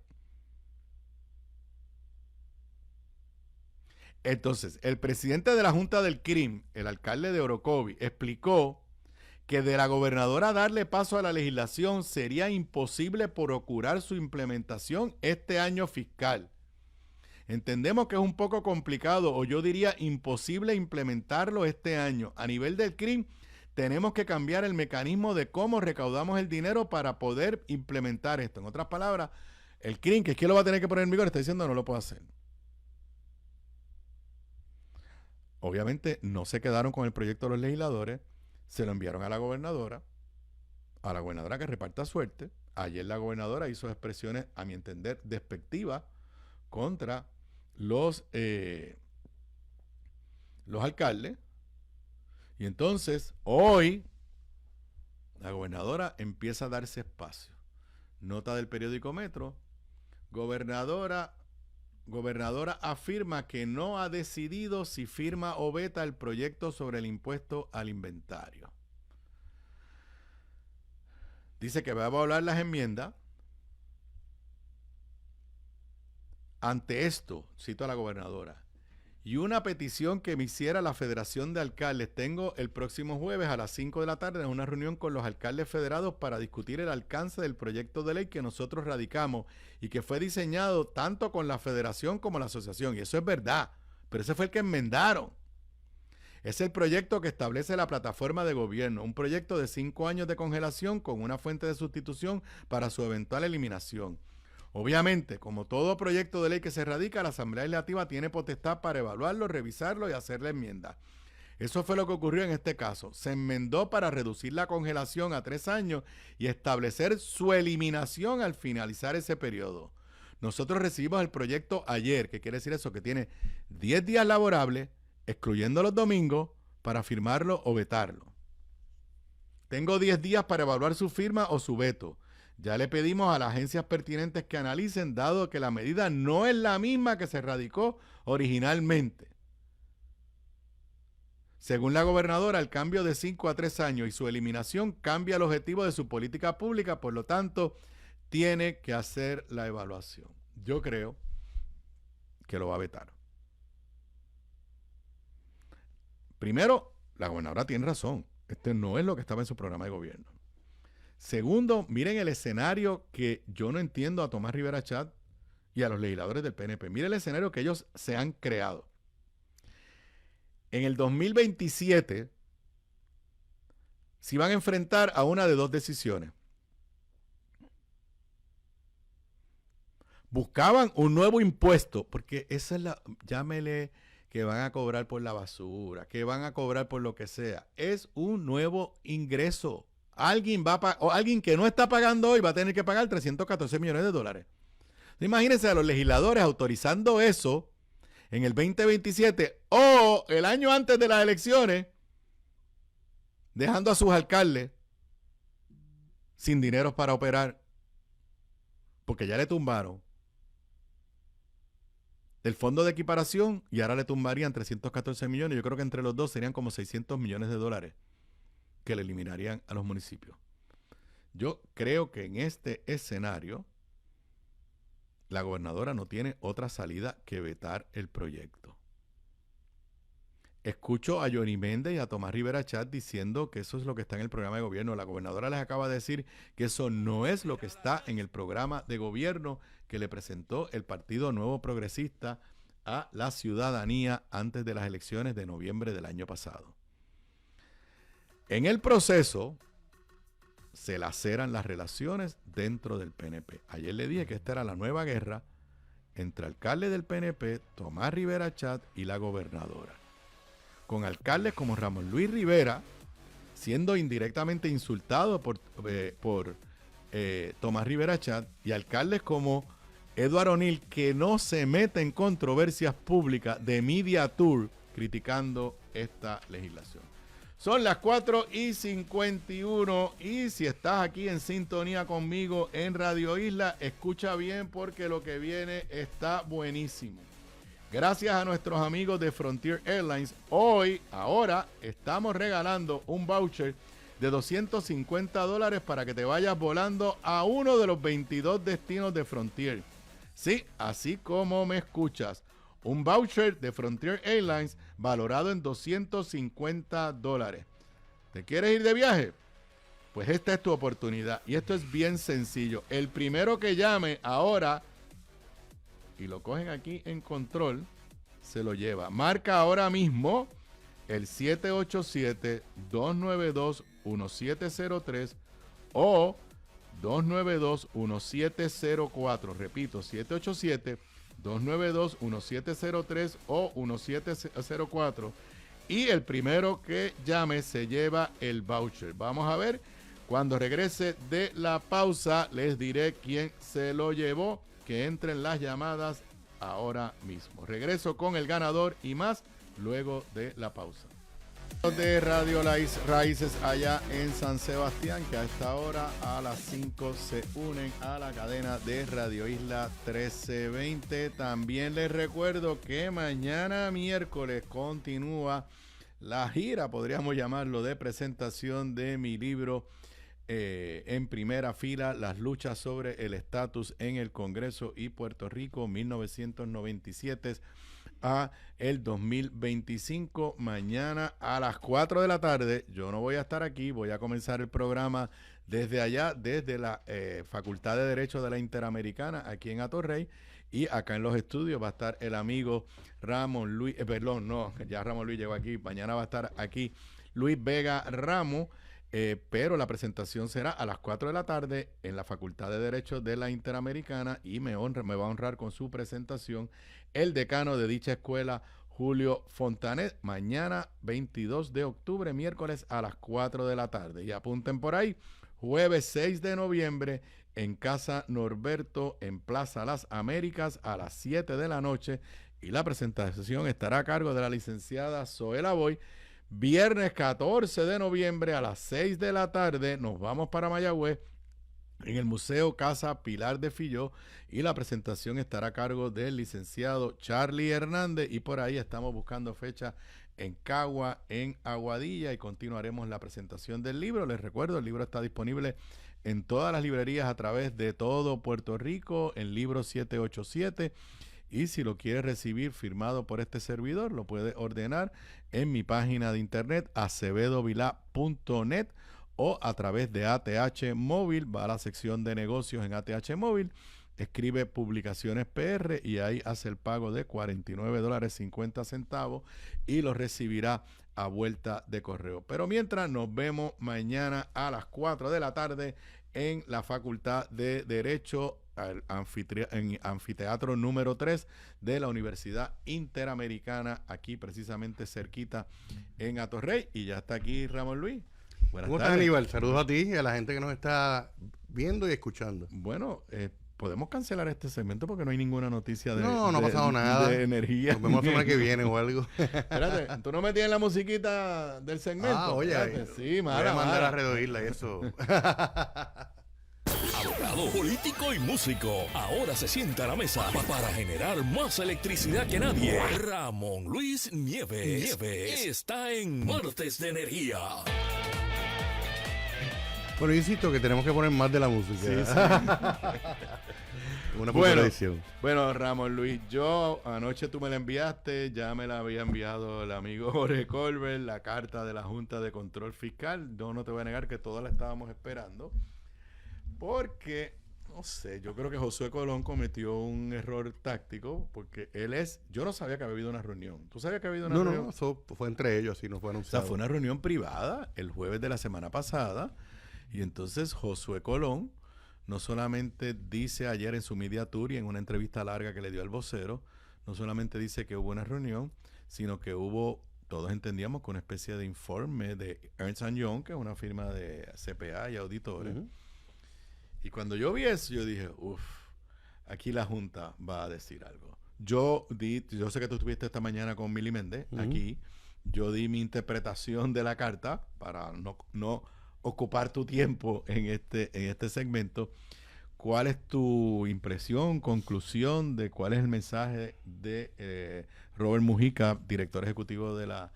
Entonces, el presidente de la Junta del CRIM, el alcalde de Orocovis, explicó que de la gobernadora darle paso a la legislación sería imposible procurar su implementación este año fiscal. Entendemos que es un poco complicado, o yo diría imposible implementarlo este año. A nivel del CRIM, tenemos que cambiar el mecanismo de cómo recaudamos el dinero para poder implementar esto. En otras palabras, el CRIM, que es quien lo va a tener que poner en vigor, está diciendo no lo puedo hacer. Obviamente no se quedaron con el proyecto de los legisladores, se lo enviaron a la gobernadora que reparta suerte. Ayer la gobernadora hizo expresiones, a mi entender, despectivas contra los alcaldes. Y entonces, hoy, la gobernadora empieza a darse espacio. Nota del periódico Metro: gobernadora afirma que no ha decidido si firma o veta el proyecto sobre el impuesto al inventario. Dice que va a evaluar las enmiendas. Ante esto, cito a la gobernadora, y una petición que me hiciera la Federación de Alcaldes, tengo el próximo jueves a las 5 de la tarde en una reunión con los alcaldes federados para discutir el alcance del proyecto de ley que nosotros radicamos y que fue diseñado tanto con la Federación como la Asociación. Y eso es verdad, pero ese fue el que enmendaron. Es el proyecto que establece la plataforma de gobierno, un proyecto de 5 años de congelación con una fuente de sustitución para su eventual eliminación. Obviamente, como todo proyecto de ley que se radica, la Asamblea Legislativa tiene potestad para evaluarlo, revisarlo y hacerle enmiendas. Eso fue lo que ocurrió en este caso. Se enmendó para reducir la congelación a 3 años y establecer su eliminación al finalizar ese periodo. Nosotros recibimos el proyecto ayer, que quiere decir eso, que tiene 10 días laborables, excluyendo los domingos, para firmarlo o vetarlo. Tengo 10 días para evaluar su firma o su veto. Ya le pedimos a las agencias pertinentes que analicen, dado que la medida no es la misma que se radicó originalmente. Según la gobernadora, el cambio de 5 a 3 años y su eliminación cambia el objetivo de su política pública, por lo tanto, tiene que hacer la evaluación. Yo creo que lo va a vetar. Primero, la gobernadora tiene razón. Este no es lo que estaba en su programa de gobierno. Segundo, miren el escenario que yo no entiendo a Tomás Rivera Chat y a los legisladores del PNP. Miren el escenario que ellos se han creado. En el 2027 se van a enfrentar a una de 2 decisiones. Buscaban un nuevo impuesto, porque esa es la, llámele que van a cobrar por la basura, que van a cobrar por lo que sea. Es un nuevo ingreso. Alguien que no está pagando hoy va a tener que pagar $314 millones. Imagínense a los legisladores autorizando eso en el 2027 o el año antes de las elecciones, dejando a sus alcaldes sin dinero para operar, porque ya le tumbaron el fondo de equiparación y ahora le tumbarían 314 millones. Yo creo que entre los dos serían como 600 millones de dólares que le eliminarían a los municipios. Yo creo que en este escenario la gobernadora no tiene otra salida que vetar el proyecto. Escucho a Johnny Méndez y a Tomás Rivera Chat diciendo que eso es lo que está en el programa de gobierno. La gobernadora les acaba de decir que eso no es lo que está en el programa de gobierno que le presentó el Partido Nuevo Progresista a la ciudadanía antes de las elecciones de noviembre del año pasado. En el proceso se laceran las relaciones dentro del PNP. Ayer le dije que esta era la nueva guerra entre alcaldes del PNP, Tomás Rivera Chat y la gobernadora. Con alcaldes como Ramón Luis Rivera siendo indirectamente insultado por Tomás Rivera Chat y alcaldes como Edward O'Neill, que no se mete en controversias públicas de Media Tour criticando esta legislación. Son las 4:51 y si estás aquí en sintonía conmigo en Radio Isla, escucha bien porque lo que viene está buenísimo. Gracias a nuestros amigos de Frontier Airlines, ahora estamos regalando un voucher de $250 para que te vayas volando a uno de los 22 destinos de Frontier. Sí, así como me escuchas. Un voucher de Frontier Airlines valorado en $250. ¿Te quieres ir de viaje? Pues esta es tu oportunidad. Y esto es bien sencillo. El primero que llame ahora, y lo cogen aquí en control, se lo lleva. Marca ahora mismo el 787-292-1703 o 292-1704. Repito, 787-292-1703 o 1704. Y el primero que llame se lleva el voucher. Vamos a ver. Cuando regrese de la pausa, les diré quién se lo llevó. Que entren las llamadas ahora mismo. Regreso con el ganador y más luego de la pausa. De Radio Raíces allá en San Sebastián, que a esta hora a las 5 se unen a la cadena de Radio Isla 1320. También les recuerdo que mañana miércoles continúa la gira, podríamos llamarlo, de presentación de mi libro en primera fila, las luchas sobre el estatus en el Congreso y Puerto Rico, 1997 a el 2025. Mañana a las 4 de la tarde, yo no voy a estar aquí, voy a comenzar el programa desde allá, desde la Facultad de Derecho de la Interamericana, aquí en Atorrey, y acá en los estudios va a estar el amigo Ramón Luis, ya Ramón Luis llegó aquí, mañana va a estar aquí Luis Vega Ramos. Pero la presentación será a las 4 de la tarde en la Facultad de Derecho de la Interamericana y me va a honrar con su presentación el decano de dicha escuela, Julio Fontanet, mañana 22 de octubre, miércoles a las 4 de la tarde. Y apunten por ahí, jueves 6 de noviembre en Casa Norberto, en Plaza Las Américas, a las 7 de la noche. Y la presentación estará a cargo de la licenciada Zoela Boy. Viernes 14 de noviembre a las 6 de la tarde nos vamos para Mayagüez en el Museo Casa Pilar de Filló y la presentación estará a cargo del licenciado Charlie Hernández y por ahí estamos buscando fecha en Cagua, en Aguadilla y continuaremos la presentación del libro. Les recuerdo, el libro está disponible en todas las librerías a través de todo Puerto Rico, en Libro 787. Y si lo quiere recibir firmado por este servidor, lo puede ordenar en mi página de internet acevedovilá.net o a través de ATH Móvil. Va a la sección de negocios en ATH Móvil, escribe Publicaciones PR y ahí hace el pago de $49.50 y lo recibirá a vuelta de correo. Pero mientras, nos vemos mañana a las 4 de la tarde en la Facultad de Derecho, en anfiteatro número 3 de la Universidad Interamericana, aquí precisamente cerquita en Atorrey. Y ya está aquí Ramón Luis. Buenas tardes. ¿Cómo estás, Aníbal? Saludos a ti y a la gente que nos está viendo y escuchando. Bueno, podemos cancelar este segmento porque no hay ninguna noticia de No ha pasado nada. De energía. Nos vemos la semana que viene o algo. Espérate, ¿tú no me tienes la musiquita del segmento? Oye, Espérate, sí, voy mala, a mandar mala. a reducirla y eso. Abogado, político y músico. Ahora se sienta a la mesa para generar más electricidad que nadie. Ramón Luis Nieves está en Martes de Energía. Bueno, yo insisto que tenemos que poner más de la música. Sí, sí. Una Bueno, edición. Bueno, Ramón Luis, yo anoche tú me la enviaste, ya me la había enviado el amigo Jorge Colbert, la carta de la Junta de Control Fiscal. Yo no te voy a negar que todas la estábamos esperando, porque, no sé, yo creo que Josué Colón cometió un error táctico, porque yo no sabía que había habido una reunión. ¿Tú sabías que había habido una reunión? No, eso fue entre ellos, así no fue O sea, anunciado. fue una reunión privada el jueves de la semana pasada, y entonces Josué Colón no solamente dice ayer en su media tour y en una entrevista larga que le dio al vocero, no solamente dice que hubo una reunión, sino que hubo, todos entendíamos, que una especie de informe de Ernst & Young, que es una firma de CPA y auditores. Uh-huh. Y cuando yo vi eso, yo dije, aquí la Junta va a decir algo. Yo sé que tú estuviste esta mañana con Mili Méndez, Uh-huh. aquí. Yo di mi interpretación de la carta para no ocupar tu tiempo en este segmento. ¿Cuál es tu impresión, conclusión de cuál es el mensaje de Robert Mujica, director ejecutivo de la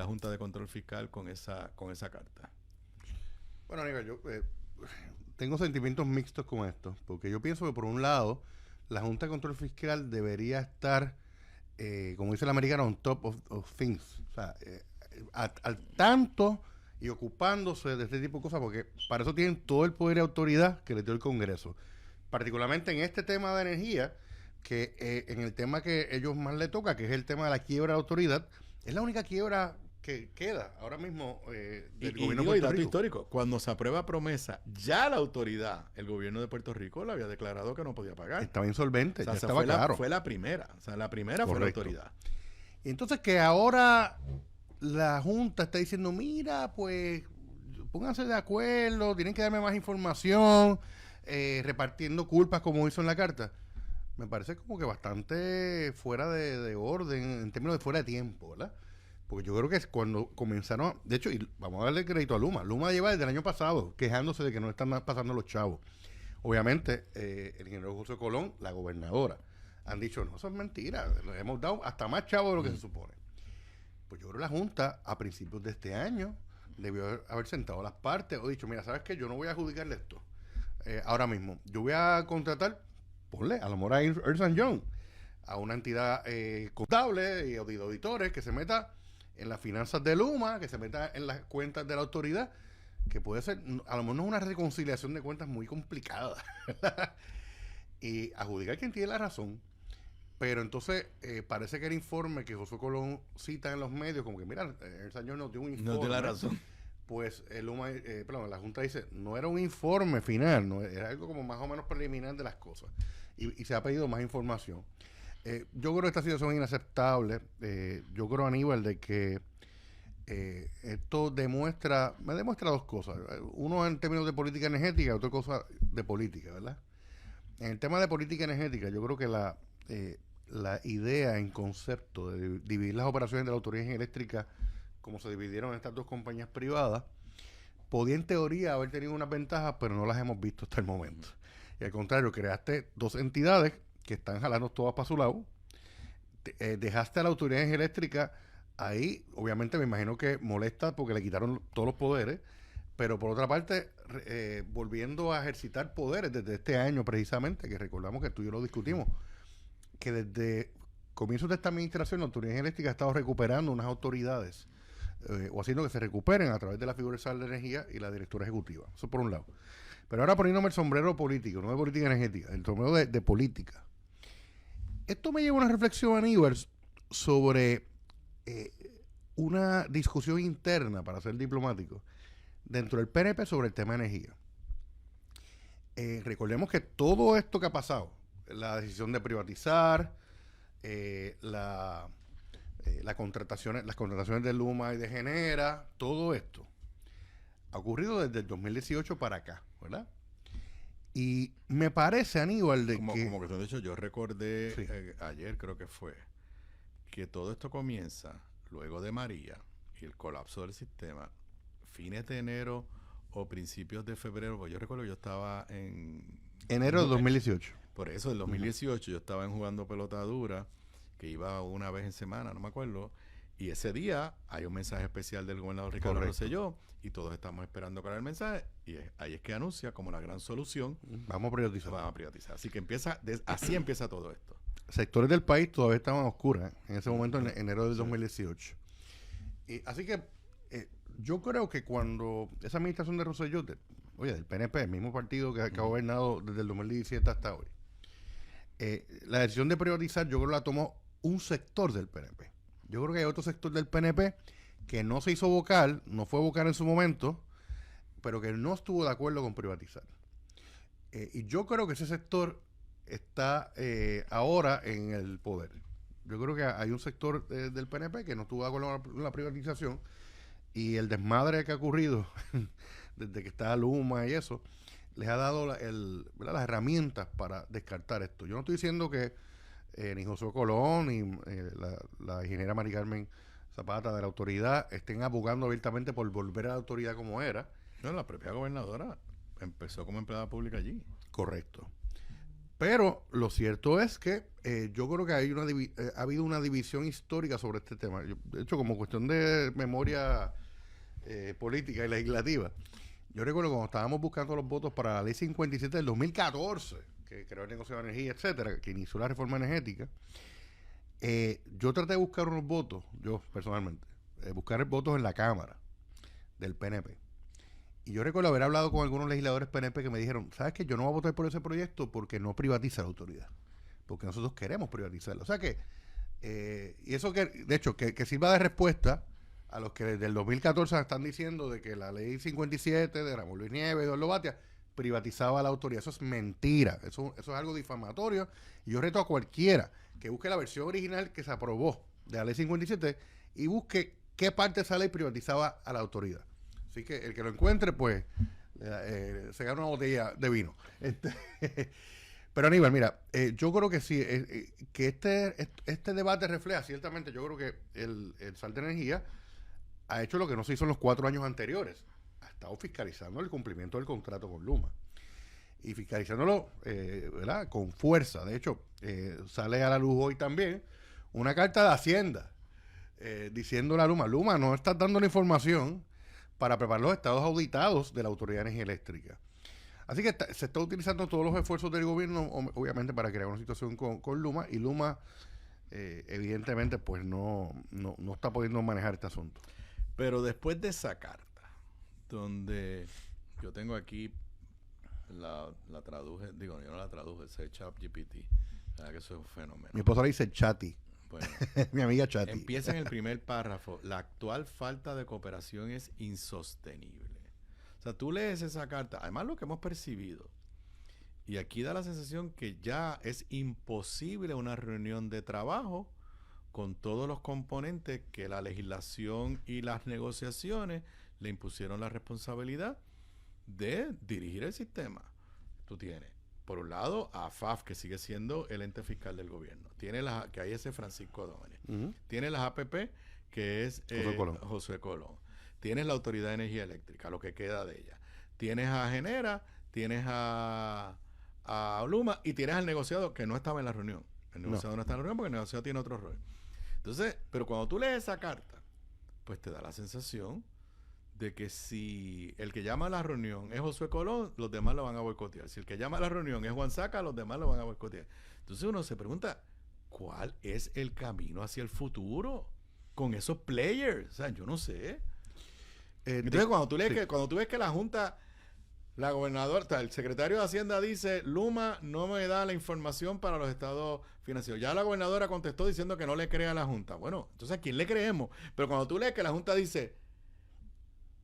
Junta de Control Fiscal, con esa carta? Bueno, Aníbal, yo tengo sentimientos mixtos con esto, porque yo pienso que por un lado, la Junta de Control Fiscal debería estar, como dice el americano, on top of things. O sea, al tanto y ocupándose de este tipo de cosas, porque para eso tienen todo el poder y autoridad que le dio el Congreso. Particularmente en este tema de energía, que en el tema que ellos más le toca, que es el tema de la quiebra de autoridad, es la única quiebra que queda ahora mismo del gobierno de Puerto dato Rico. histórico, cuando se aprueba promesa, ya la autoridad, el gobierno de Puerto Rico, le había declarado que no podía pagar. Estaba insolvente, O sea, ya estaba claro. fue la primera. O sea, la primera fue la Correcto. autoridad. Y entonces que ahora la Junta está diciendo, mira, pues pónganse de acuerdo, tienen que darme más información, repartiendo culpas como hizo en la carta, me parece como que bastante fuera de orden, en términos de fuera de tiempo, ¿verdad? Porque yo creo que es cuando comenzaron, de hecho, y vamos a darle crédito a Luma. Luma lleva desde el año pasado quejándose de que no están pasando los chavos. Obviamente, el ingeniero José Colón, la gobernadora, han dicho, no, eso es mentira, le hemos dado hasta más chavos de lo que se supone. Pues yo creo que la Junta, a principios de este año, debió haber sentado las partes o dicho, mira, ¿sabes qué? Yo no voy a adjudicarle esto. Ahora mismo, yo voy a contratar, ponle, a lo mejor a Ernst & Young, a una entidad contable y de auditores que se meta en las finanzas de Luma, que se meta en las cuentas de la autoridad, que puede ser, a lo mejor no es una reconciliación de cuentas muy complicada, y adjudicar quien tiene la razón. Pero entonces parece que el informe que Josué Colón cita en los medios, como que mira, el señor nos dio un informe. No tiene la razón. Pues la Junta dice, no era un informe final, no era algo como más o menos preliminar de las cosas. Y se ha pedido más información. Yo creo que esta situación es inaceptable. Yo creo, Aníbal, de que esto me demuestra dos cosas. Uno en términos de política energética y otra cosa de política, ¿verdad? En el tema de política energética, yo creo que la idea en concepto de dividir las operaciones de la autoridad eléctrica como se dividieron en estas dos compañías privadas, podía en teoría haber tenido unas ventajas, pero no las hemos visto hasta el momento. Y al contrario, creaste dos entidades que están jalando todas para su lado, dejaste a la autoridad eléctrica ahí, obviamente me imagino que molesta porque le quitaron todos los poderes, pero por otra parte, volviendo a ejercitar poderes desde este año precisamente, que recordamos que tú y yo lo discutimos, que desde comienzos de esta administración la autoridad eléctrica ha estado recuperando unas autoridades o haciendo que se recuperen a través de la figura del Sal de Energía y la directora ejecutiva. Eso por un lado. Pero ahora poniéndome el sombrero político, no de política energética, el sombrero de política. Esto me lleva a una reflexión, Aníbal, sobre una discusión interna, para ser diplomático, dentro del PNP sobre el tema de energía. Recordemos que todo esto que ha pasado, la decisión de privatizar, las contrataciones de Luma y de Genera, todo esto ha ocurrido desde el 2018 para acá, ¿verdad? Y me parece, Aníbal, como que de hecho yo recordé Sí. ayer, creo que fue, que todo esto comienza luego de María y el colapso del sistema, fines de enero o principios de febrero, porque yo recuerdo que yo estaba en enero de 2018. por eso, en 2018 yo estaba en jugando pelota dura, que iba una vez en semana, no me acuerdo, y ese día hay un mensaje especial del gobernador Ricardo Correcto. Rosselló, y todos estamos esperando con el mensaje, y ahí es que anuncia como la gran solución, Vamos a privatizar. vamos a privatizar. Así que así empieza todo esto. Sectores del país todavía estaban oscuras en ese momento, en enero del 2018. Y así que yo creo que cuando esa administración de Rosselló, del PNP, el mismo partido que ha gobernado desde el 2017 hasta hoy, la decisión de privatizar yo creo que la tomó un sector del PNP. Yo creo que hay otro sector del PNP que no se hizo vocal, no fue vocal en su momento, pero que no estuvo de acuerdo con privatizar. Y yo creo que ese sector está ahora en el poder. Yo creo que hay un sector del PNP que no estuvo de acuerdo con la privatización, y el desmadre que ha ocurrido desde que está Luma y eso, les ha dado ¿verdad? Las herramientas para descartar esto. Yo no estoy diciendo que ni José Colón ni la ingeniera Mari Carmen Zapata de la autoridad estén abogando abiertamente por volver a la autoridad como era. No, la propia gobernadora empezó como empleada pública allí. Correcto. Pero lo cierto es que yo creo que hay ha habido una división histórica sobre este tema. De hecho, como cuestión de memoria política y legislativa, yo recuerdo cuando estábamos buscando los votos para la ley 57 del 2014, que creó el negocio de energía, etcétera, que inició la reforma energética, yo traté de buscar unos votos, yo personalmente, buscar votos en la Cámara del PNP. Y yo recuerdo haber hablado con algunos legisladores PNP que me dijeron, ¿sabes qué? Yo no voy a votar por ese proyecto porque no privatiza la autoridad. Porque nosotros queremos privatizarla. O sea que, y eso que, de hecho, que sirva de respuesta a los que desde el 2014 están diciendo de que la ley 57 de Ramón Luis Nieves y Eduardo Batia privatizaba la autoridad. Eso es mentira. Eso es algo difamatorio. Y yo reto a cualquiera que busque la versión original que se aprobó de la ley 57 y busque qué parte de esa ley privatizaba a la autoridad. Así que el que lo encuentre, pues, se gana una botella de vino. Pero Aníbal, mira, yo creo que sí, que este debate refleja ciertamente, yo creo que el SAL de Energía ha hecho lo que no se hizo en los 4 años anteriores. Ha estado fiscalizando el cumplimiento del contrato con Luma. Y fiscalizándolo, ¿verdad? Con fuerza. De hecho, sale a la luz hoy también una carta de Hacienda diciéndole a Luma, no está dando la información para preparar los estados auditados de la Autoridad de Energía Eléctrica. Así que se está utilizando todos los esfuerzos del gobierno, obviamente, para crear una situación con Luma, y Luma, evidentemente, pues no está pudiendo manejar este asunto. Pero después de esa carta, donde yo tengo aquí, la traduje, digo, yo no la traduje, ese ChatGPT, ¿verdad? Que eso es un fenómeno. Mi esposa le dice Chati, Bueno, mi amiga Chati. empieza en el primer párrafo. La actual falta de cooperación es insostenible. O sea, tú lees esa carta, además lo que hemos percibido, y aquí da la sensación que ya es imposible una reunión de trabajo con todos los componentes que la legislación y las negociaciones le impusieron la responsabilidad de dirigir el sistema. Tú tienes, por un lado, a FAF, que sigue siendo el ente fiscal del gobierno. Tiene que hay ese Francisco Domínguez. Uh-huh. Tiene las APP, que es José Colón. Tienes la Autoridad de Energía Eléctrica, lo que queda de ella. Tienes a Genera, tienes a Luma, y tienes al negociado, que no estaba en la reunión. El negociado no está en la reunión porque el negociado tiene otro rol. Entonces, pero cuando tú lees esa carta, pues te da la sensación de que si el que llama a la reunión es Josué Colón, los demás lo van a boicotear. Si el que llama a la reunión es Juan Saca, los demás lo van a boicotear. Entonces uno se pregunta, ¿cuál es el camino hacia el futuro con esos players? O sea, yo no sé. Entonces, cuando tú ves que la Junta, la gobernadora, el secretario de Hacienda dice, Luma no me da la información para los estados financieros. Ya la gobernadora contestó diciendo que no le cree a la Junta. Bueno, entonces, ¿a quién le creemos? Pero cuando tú lees que la Junta dice,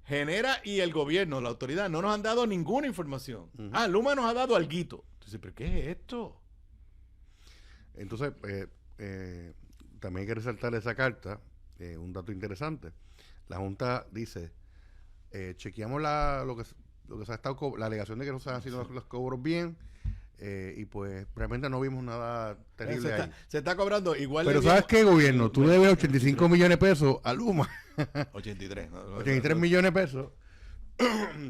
Genera y el gobierno, la autoridad, no nos han dado ninguna información. Uh-huh. Luma nos ha dado alguito. Entonces, ¿pero qué es esto? Entonces, también hay que resaltar esa carta, un dato interesante. La Junta dice, chequeamos lo que se ha estado la alegación de que no se han sido los cobros bien, y pues realmente no vimos nada terrible ahí. Se está cobrando igual. Pero ¿sabes qué, gobierno? Tú debes 85 millones de pesos a Luma. 83. ¿no? 83 millones de pesos,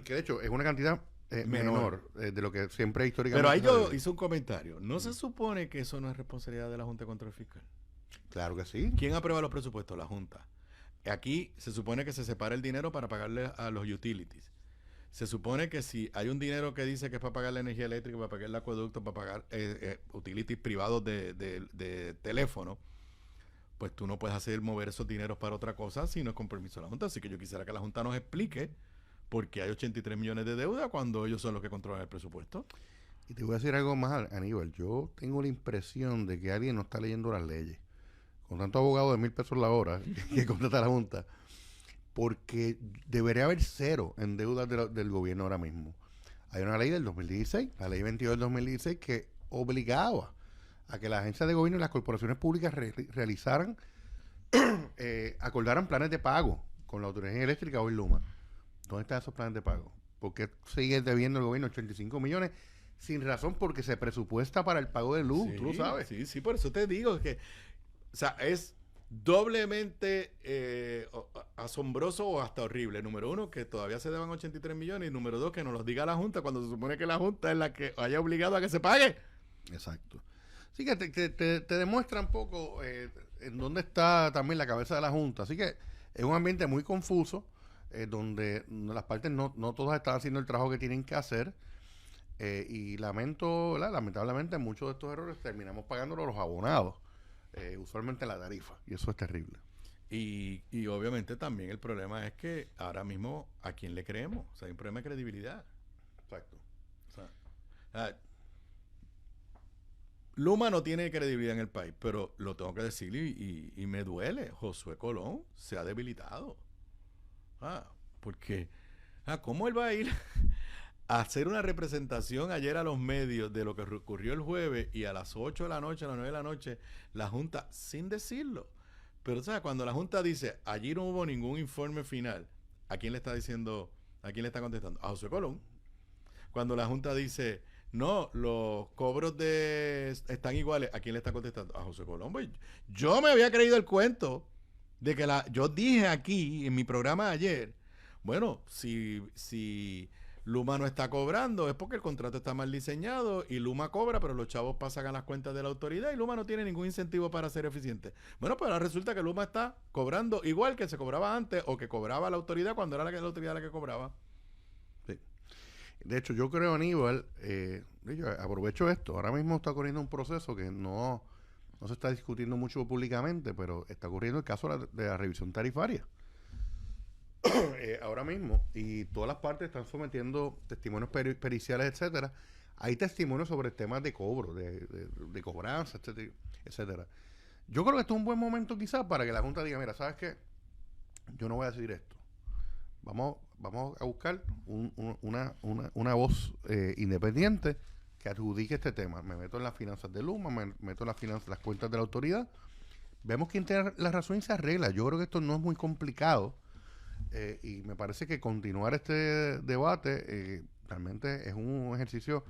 que de hecho es una cantidad menor de lo que siempre históricamente. Pero ahí yo hice un comentario. ¿No se supone que eso no es responsabilidad de la Junta de Control Fiscal? Claro que sí. ¿Quién aprueba los presupuestos? La Junta. Aquí se supone que se separa el dinero para pagarle a los utilities. Se supone que si hay un dinero que dice que es para pagar la energía eléctrica, para pagar el acueducto, para pagar utilities privados de teléfono, pues tú no puedes hacer mover esos dineros para otra cosa si no es con permiso de la Junta. Así que yo quisiera que la Junta nos explique por qué hay 83 millones de deuda cuando ellos son los que controlan el presupuesto. Y te voy a decir algo más, Aníbal. Yo tengo la impresión de que alguien no está leyendo las leyes. Con tanto abogado de $1,000 la hora que contrata la Junta, porque debería haber cero en deudas del gobierno ahora mismo. Hay una ley del 2016, la ley 22 del 2016, que obligaba a que las agencias de gobierno y las corporaciones públicas acordaran planes de pago con la Autoridad Eléctrica o el Luma. ¿Dónde están esos planes de pago? ¿Por qué sigue debiendo el gobierno 85 millones? Sin razón, porque se presupuesta para el pago de luz, Sí, tú lo sabes. Sí, por eso te digo que, o sea, es doblemente asombroso o hasta horrible. Número uno, que todavía se deban 83 millones. Y número dos, que nos los diga la Junta cuando se supone que la Junta es la que haya obligado a que se pague. Exacto. Así que te demuestra un poco en dónde está también la cabeza de la Junta. Así que es un ambiente muy confuso, donde las partes no todas están haciendo el trabajo que tienen que hacer. Y lamentablemente muchos de estos errores terminamos pagándolo los abonados, usualmente la tarifa, y eso es terrible. Y obviamente también el problema es que ahora mismo ¿a quién le creemos? O sea, hay un problema de credibilidad. Exacto. O sea, Luma no tiene credibilidad en el país, pero lo tengo que decir y me duele. Josué Colón se ha debilitado. Porque ¿cómo él va a ir a hacer una representación ayer a los medios de lo que ocurrió el jueves y a las 8 de la noche, a las 9 de la noche, la Junta, sin decirlo? Pero, ¿sabes? Cuando la Junta dice, allí no hubo ningún informe final, ¿a quién le está diciendo, a quién le está contestando? A Josué Colón. Cuando la Junta dice, no, los cobros están iguales, ¿a quién le está contestando? A Josué Colón. Pues, yo me había creído el cuento de que yo dije aquí en mi programa ayer, bueno, si Luma no está cobrando es porque el contrato está mal diseñado y Luma cobra, pero los chavos pasan a las cuentas de la autoridad y Luma no tiene ningún incentivo para ser eficiente. Bueno, pues ahora resulta que Luma está cobrando igual que se cobraba antes o que cobraba la autoridad cuando era la autoridad la que cobraba. Sí. De hecho, yo creo, Aníbal, yo aprovecho esto. Ahora mismo está ocurriendo un proceso que no se está discutiendo mucho públicamente, pero está ocurriendo el caso de la revisión tarifaria. Ahora mismo, y todas las partes están sometiendo testimonios periciales, etcétera. Hay testimonios sobre temas de cobro, de cobranza, etcétera. Yo creo que esto es un buen momento quizás para que la Junta diga, mira, ¿sabes qué? Yo no voy a decir esto. Vamos a buscar una voz independiente que adjudique este tema. Me meto en las finanzas de Luma, me meto en las cuentas de la autoridad. Vemos quién tiene la razón y se arregla. Yo creo que esto no es muy complicado. Y me parece que continuar este debate realmente es un ejercicio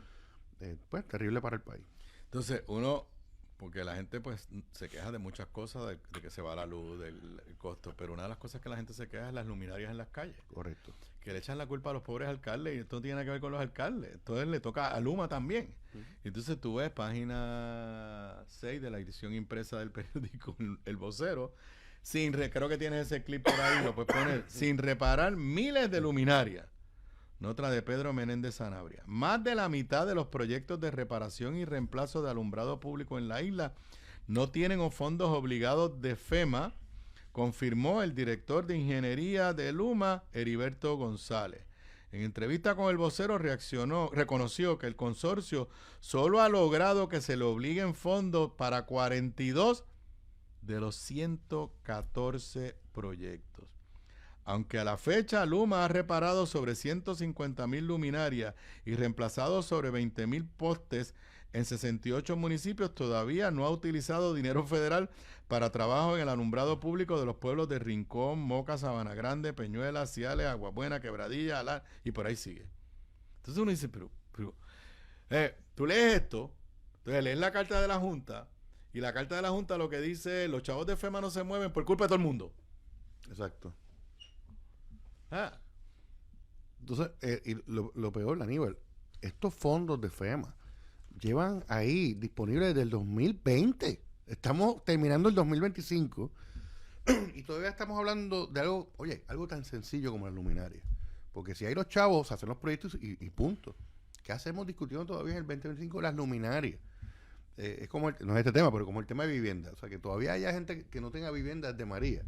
pues terrible para el país. Entonces, porque la gente pues se queja de muchas cosas, de que se va la luz, del costo, pero una de las cosas que la gente se queja es las luminarias en las calles. Correcto. Que le echan la culpa a los pobres alcaldes y esto no tiene nada que ver con los alcaldes. Entonces le toca a Luma también. Entonces tú ves página 6 de la edición impresa del periódico El Vocero, creo que tienes ese clip por ahí, lo puedes poner, sin reparar miles de luminarias. Nota de Pedro Menéndez Sanabria. Más de la mitad de los proyectos de reparación y reemplazo de alumbrado público en la isla no tienen fondos obligados de FEMA, confirmó el director de ingeniería de Luma, Heriberto González. En entrevista con El Vocero reconoció que el consorcio solo ha logrado que se le obliguen fondos para 42 de los 114 proyectos. Aunque a la fecha Luma ha reparado sobre 150,000 luminarias y reemplazado sobre 20,000 postes en 68 municipios, todavía no ha utilizado dinero federal para trabajo en el alumbrado público de los pueblos de Rincón, Moca, Sabana Grande, Peñuelas, Ciales, Aguabuena, Quebradilla, Alar, y por ahí sigue. Entonces uno dice, tú lees esto, entonces lees la carta de la Junta, y la carta de la Junta lo que dice, los chavos de FEMA no se mueven por culpa de todo el mundo. Exacto. Ah, Entonces, y lo peor, Aníbal, estos fondos de FEMA llevan ahí disponibles desde el 2020. Estamos terminando el 2025 y todavía estamos hablando de algo, oye, algo tan sencillo como la luminaria. Porque si hay los chavos, hacen los proyectos y punto. ¿Qué hacemos discutiendo todavía en el 2025 las luminarias? Es como, no es este tema, pero como el tema de vivienda. O sea, que todavía haya gente que no tenga vivienda de María.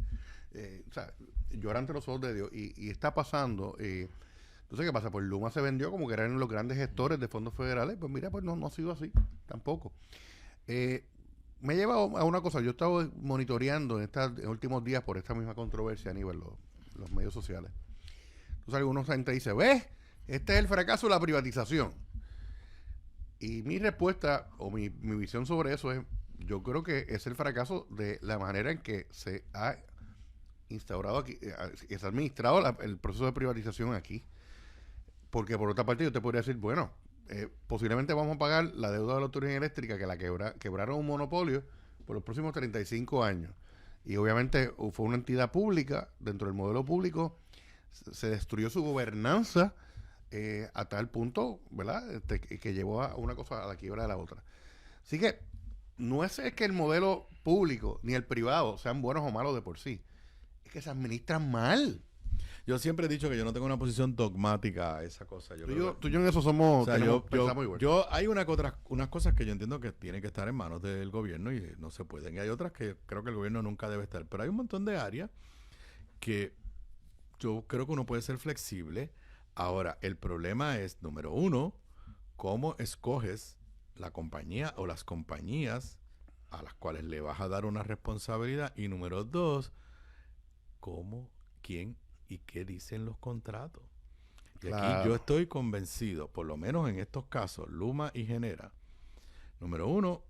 O sea, llora ante los ojos de Dios. Y está pasando. Entonces, ¿qué pasa? Pues Luma se vendió como que eran los grandes gestores de fondos federales. Pues mira, pues no ha sido así tampoco. Me lleva a una cosa. Yo he estado monitoreando en estos últimos días por esta misma controversia a nivel los medios sociales. Entonces, algunos gente dice, ¿ves? Este es el fracaso de la privatización. Y mi respuesta o mi visión sobre eso es, yo creo que es el fracaso de la manera en que se ha instaurado aquí, se ha administrado el proceso de privatización aquí. Porque por otra parte yo te podría decir, bueno, posiblemente vamos a pagar la deuda de la autoridad eléctrica que la quebraron un monopolio por los próximos 35 años. Y obviamente fue una entidad pública, dentro del modelo público se destruyó su gobernanza a tal punto, ¿verdad? Que llevó a una cosa a la quiebra de la otra. Así que no es que el modelo público ni el privado sean buenos o malos de por sí, es que se administran mal. yo siempre he dicho que yo no tengo una posición dogmática a esa cosa. Tú y yo en eso somos, O sea, pensamos igual. hay unas cosas que yo entiendo que tienen que estar en manos del gobierno y no se pueden. Y hay otras que creo que el gobierno nunca debe estar. Pero hay un montón de áreas que yo creo que uno puede ser flexible. Ahora, el problema es, número uno, cómo escoges la compañía o las compañías a las cuales le vas a dar una responsabilidad. Y número dos, cómo, quién y qué dicen los contratos. Y aquí yo estoy convencido, por lo menos en estos casos, Luma y Genera. Número uno,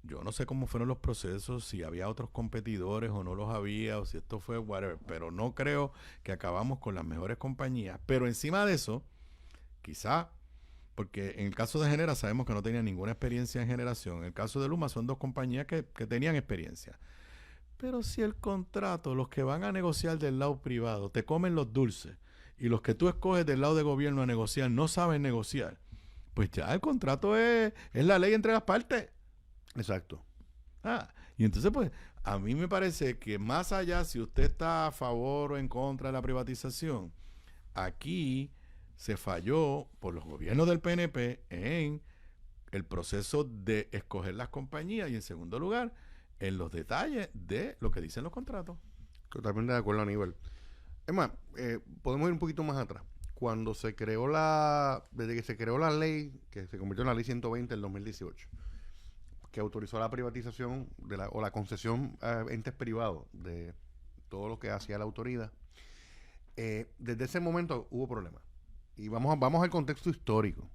yo no sé cómo fueron los procesos, si había otros competidores o no los había, o si esto fue whatever, pero no creo que acabamos con las mejores compañías. Pero encima de eso, quizá, porque en el caso de Genera sabemos que no tenía ninguna experiencia en generación. En el caso de Luma son dos compañías que tenían experiencia. Pero si el contrato, los que van a negociar del lado privado, te comen los dulces, y los que tú escoges del lado de gobierno a negociar no saben negociar, pues ya el contrato es la ley entre las partes. Exacto. Y entonces pues a mí me parece que más allá si usted está a favor o en contra de la privatización, aquí se falló por los gobiernos del PNP en el proceso de escoger las compañías y en segundo lugar en los detalles de lo que dicen los contratos. Totalmente de acuerdo, Aníbal. Es más, podemos ir un poquito más atrás. Cuando se creó desde que se creó la ley, que se convirtió en la ley 120 del 2018, que autorizó la privatización o la concesión a entes privados de todo lo que hacía la autoridad, desde ese momento hubo problemas. Y vamos al contexto histórico.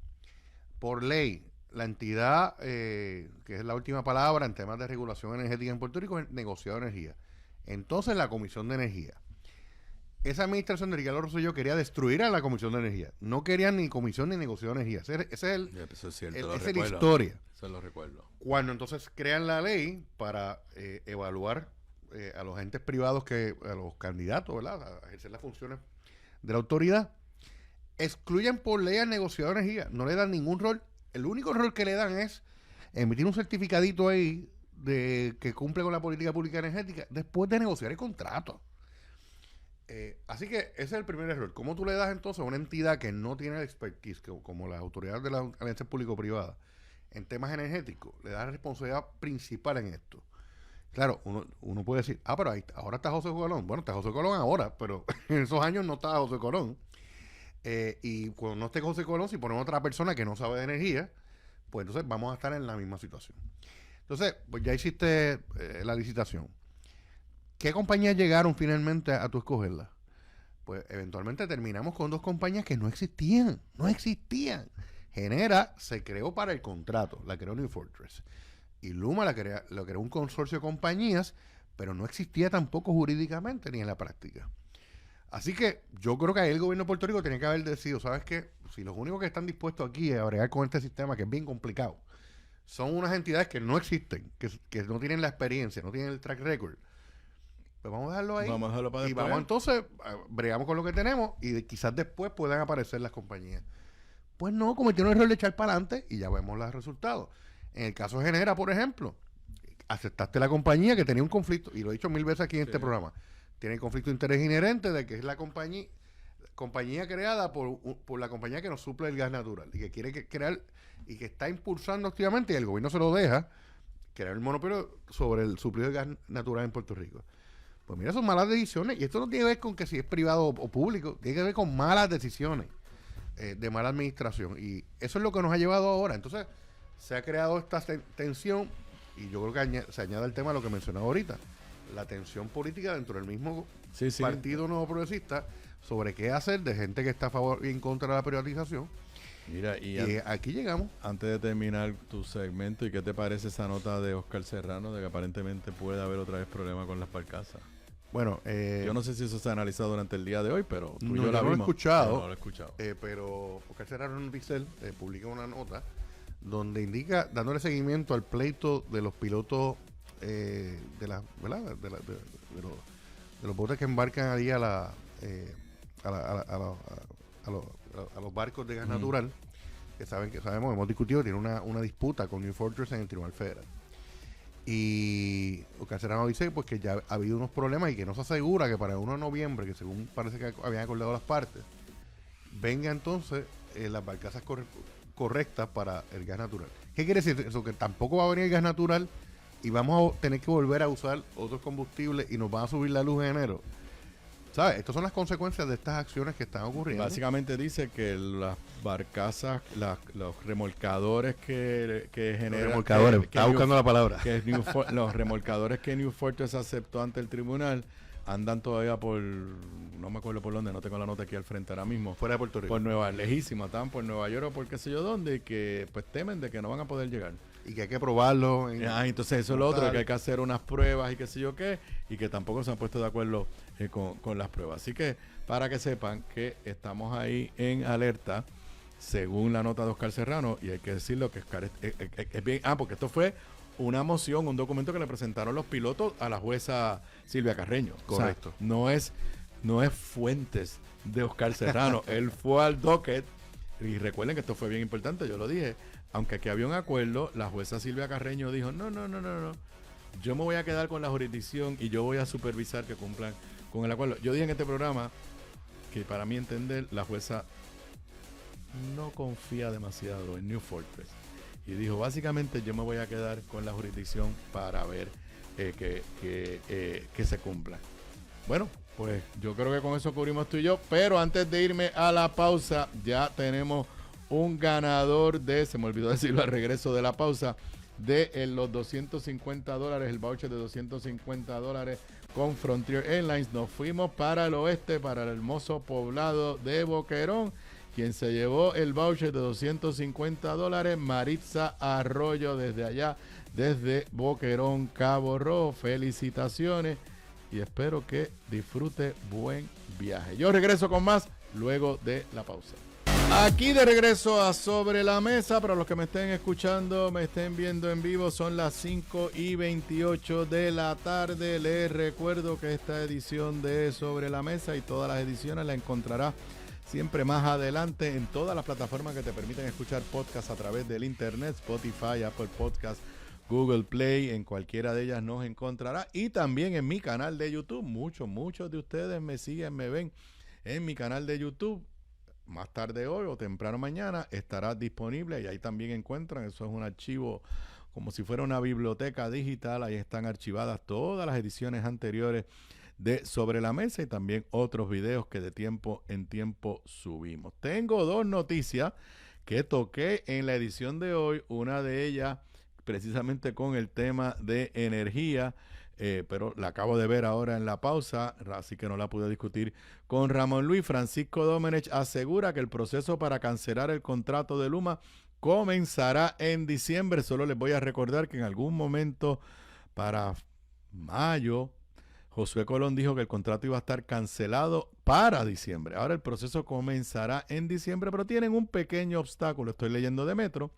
Por ley, la entidad, que es la última palabra en temas de regulación energética en Puerto Rico, es negociado de energía. Entonces, la Comisión de Energía. Esa administración de Ricardo Rosselló quería destruir a la Comisión de Energía. No querían ni comisión ni negociado de energía. Esa es la historia. Eso lo recuerdo. Cuando entonces crean la ley para evaluar a los entes privados, a los candidatos, ¿verdad?, a ejercer las funciones de la autoridad, excluyen por ley al negociado de energía. No le dan ningún rol. El único rol que le dan es emitir un certificadito ahí de que cumple con la política pública energética después de negociar el contrato. Así que ese es el primer error. ¿Cómo tú le das entonces a una entidad que no tiene el expertise, como las autoridades de las alianzas público-privadas, en temas energéticos, le das la responsabilidad principal en esto? Claro, uno puede decir, pero ahora está José Colón. Bueno, está José Colón ahora, pero en esos años no estaba José Colón. Y cuando no esté José Colón, si ponemos otra persona que no sabe de energía, pues entonces vamos a estar en la misma situación. Entonces, pues ya hiciste la licitación. ¿Qué compañías llegaron finalmente a tu escogerla? Pues eventualmente terminamos con dos compañías que no existían. Genera se creó para el contrato, la creó New Fortress. Y Luma lo creó un consorcio de compañías, pero no existía tampoco jurídicamente ni en la práctica. Así que yo creo que ahí el gobierno de Puerto Rico tenía que haber decidido, ¿sabes qué? Si los únicos que están dispuestos aquí a bregar con este sistema, que es bien complicado, son unas entidades que no existen, que no tienen la experiencia, no tienen el track record, pues vamos a dejarlo ahí. Vamos a dejarlo para y después. vamos entonces, bregamos con lo que tenemos y quizás después puedan aparecer las compañías. Pues no, cometieron el error de echar para adelante y ya vemos los resultados. En el caso de Genera, por ejemplo, aceptaste la compañía que tenía un conflicto, y lo he dicho 1000 veces aquí en este programa, tiene el conflicto de interés inherente de que es la compañía creada por la compañía que nos suple el gas natural y que quiere crear y que está impulsando activamente, y el gobierno se lo deja, crear el monopolio sobre el suplido de gas natural en Puerto Rico. Pues mira, son malas decisiones, y esto no tiene que ver con que si es privado o público, tiene que ver con malas decisiones de mala administración, y eso es lo que nos ha llevado ahora. Entonces se ha creado esta tensión, y yo creo que se añade el tema de lo que mencionaba ahorita, la tensión política dentro del mismo Partido Nuevo Progresista sobre qué hacer, de gente que está a favor y en contra de la privatización. Mira, y aquí llegamos. Antes de terminar tu segmento, ¿y qué te parece esa nota de Oscar Serrano de que aparentemente puede haber otra vez problema con las barcazas? Bueno, yo no sé si eso se ha analizado durante el día de hoy, pero tú y no, yo la no lo he escuchado. No lo he escuchado. Pero Oscar Serrano en Pixel publica una nota donde indica, dándole seguimiento al pleito de los pilotos de los botes que embarcan allí a los barcos de gas natural, que sabemos, hemos discutido, tiene una disputa con New Fortress en el Tribunal Federal. Y Oscar Serrano dice pues que ya ha habido unos problemas y que no se asegura que para el 1 de noviembre, que según parece que habían acordado las partes, venga entonces las barcazas correctas para el gas natural. ¿Qué quiere decir eso? Que tampoco va a venir el gas natural y vamos a tener que volver a usar otros combustibles y nos van a subir la luz en enero. ¿Sabes? Estas son las consecuencias de estas acciones que están ocurriendo. Básicamente dice que las barcazas, los remolcadores que generan... Remolcadores, estaba buscando la palabra. Los remolcadores que New Fortress aceptó ante el tribunal andan todavía por... No me acuerdo por dónde, no tengo la nota aquí al frente ahora mismo. Fuera de Puerto Rico. Lejísima, estaban por Nueva York o por qué sé yo dónde, y que pues temen de que no van a poder llegar. Y que hay que probarlo. Entonces eso es lo otro, que hay que hacer unas pruebas y qué sé yo qué, y que tampoco se han puesto de acuerdo con las pruebas. Así que para que sepan que estamos ahí en alerta, según la nota de Oscar Serrano, y hay que decirlo que Oscar es bien, porque esto fue una moción, un documento que le presentaron los pilotos a la jueza Silvia Carreño. Correcto. O sea, no es fuentes de Oscar Serrano. Él fue al docket, y recuerden que esto fue bien importante, yo lo dije. Aunque aquí había un acuerdo, la jueza Silvia Carreño dijo, no, yo me voy a quedar con la jurisdicción y yo voy a supervisar que cumplan con el acuerdo. Yo dije en este programa que para mi entender la jueza no confía demasiado en New Fortress. Y dijo, básicamente yo me voy a quedar con la jurisdicción para ver que se cumpla. Bueno, pues yo creo que con eso cubrimos tú y yo, pero antes de irme a la pausa, ya tenemos un ganador se me olvidó decirlo al regreso de la pausa, de los $250, el voucher de $250 con Frontier Airlines. Nos fuimos para el oeste, para el hermoso poblado de Boquerón. Quien se llevó el voucher de $250, Maritza Arroyo, desde allá, desde Boquerón, Cabo Rojo. Felicitaciones y espero que disfrute buen viaje. Yo regreso con más luego de la pausa. Aquí de regreso a Sobre la Mesa. Para los que me estén escuchando, me estén viendo en vivo, son las 5:28 de la tarde. Les recuerdo que esta edición de Sobre la Mesa y todas las ediciones la encontrará siempre más adelante en todas las plataformas que te permiten escuchar podcasts a través del internet, Spotify, Apple Podcasts, Google Play, en cualquiera de ellas nos encontrará. Y también en mi canal de YouTube. Muchos de ustedes me siguen, me ven en mi canal de YouTube. Más tarde hoy o temprano mañana estará disponible y ahí también encuentran, eso es un archivo como si fuera una biblioteca digital, ahí están archivadas todas las ediciones anteriores de Sobre la Mesa y también otros videos que de tiempo en tiempo subimos. Tengo dos noticias que toqué en la edición de hoy, una de ellas precisamente con el tema de energía, pero la acabo de ver ahora en la pausa, así que no la pude discutir con Ramón Luis. Francisco Domenech asegura que el proceso para cancelar el contrato de Luma comenzará en diciembre. Solo les voy a recordar que en algún momento para mayo, Josué Colón dijo que el contrato iba a estar cancelado para diciembre. Ahora el proceso comenzará en diciembre, pero tienen un pequeño obstáculo, estoy leyendo de Metro,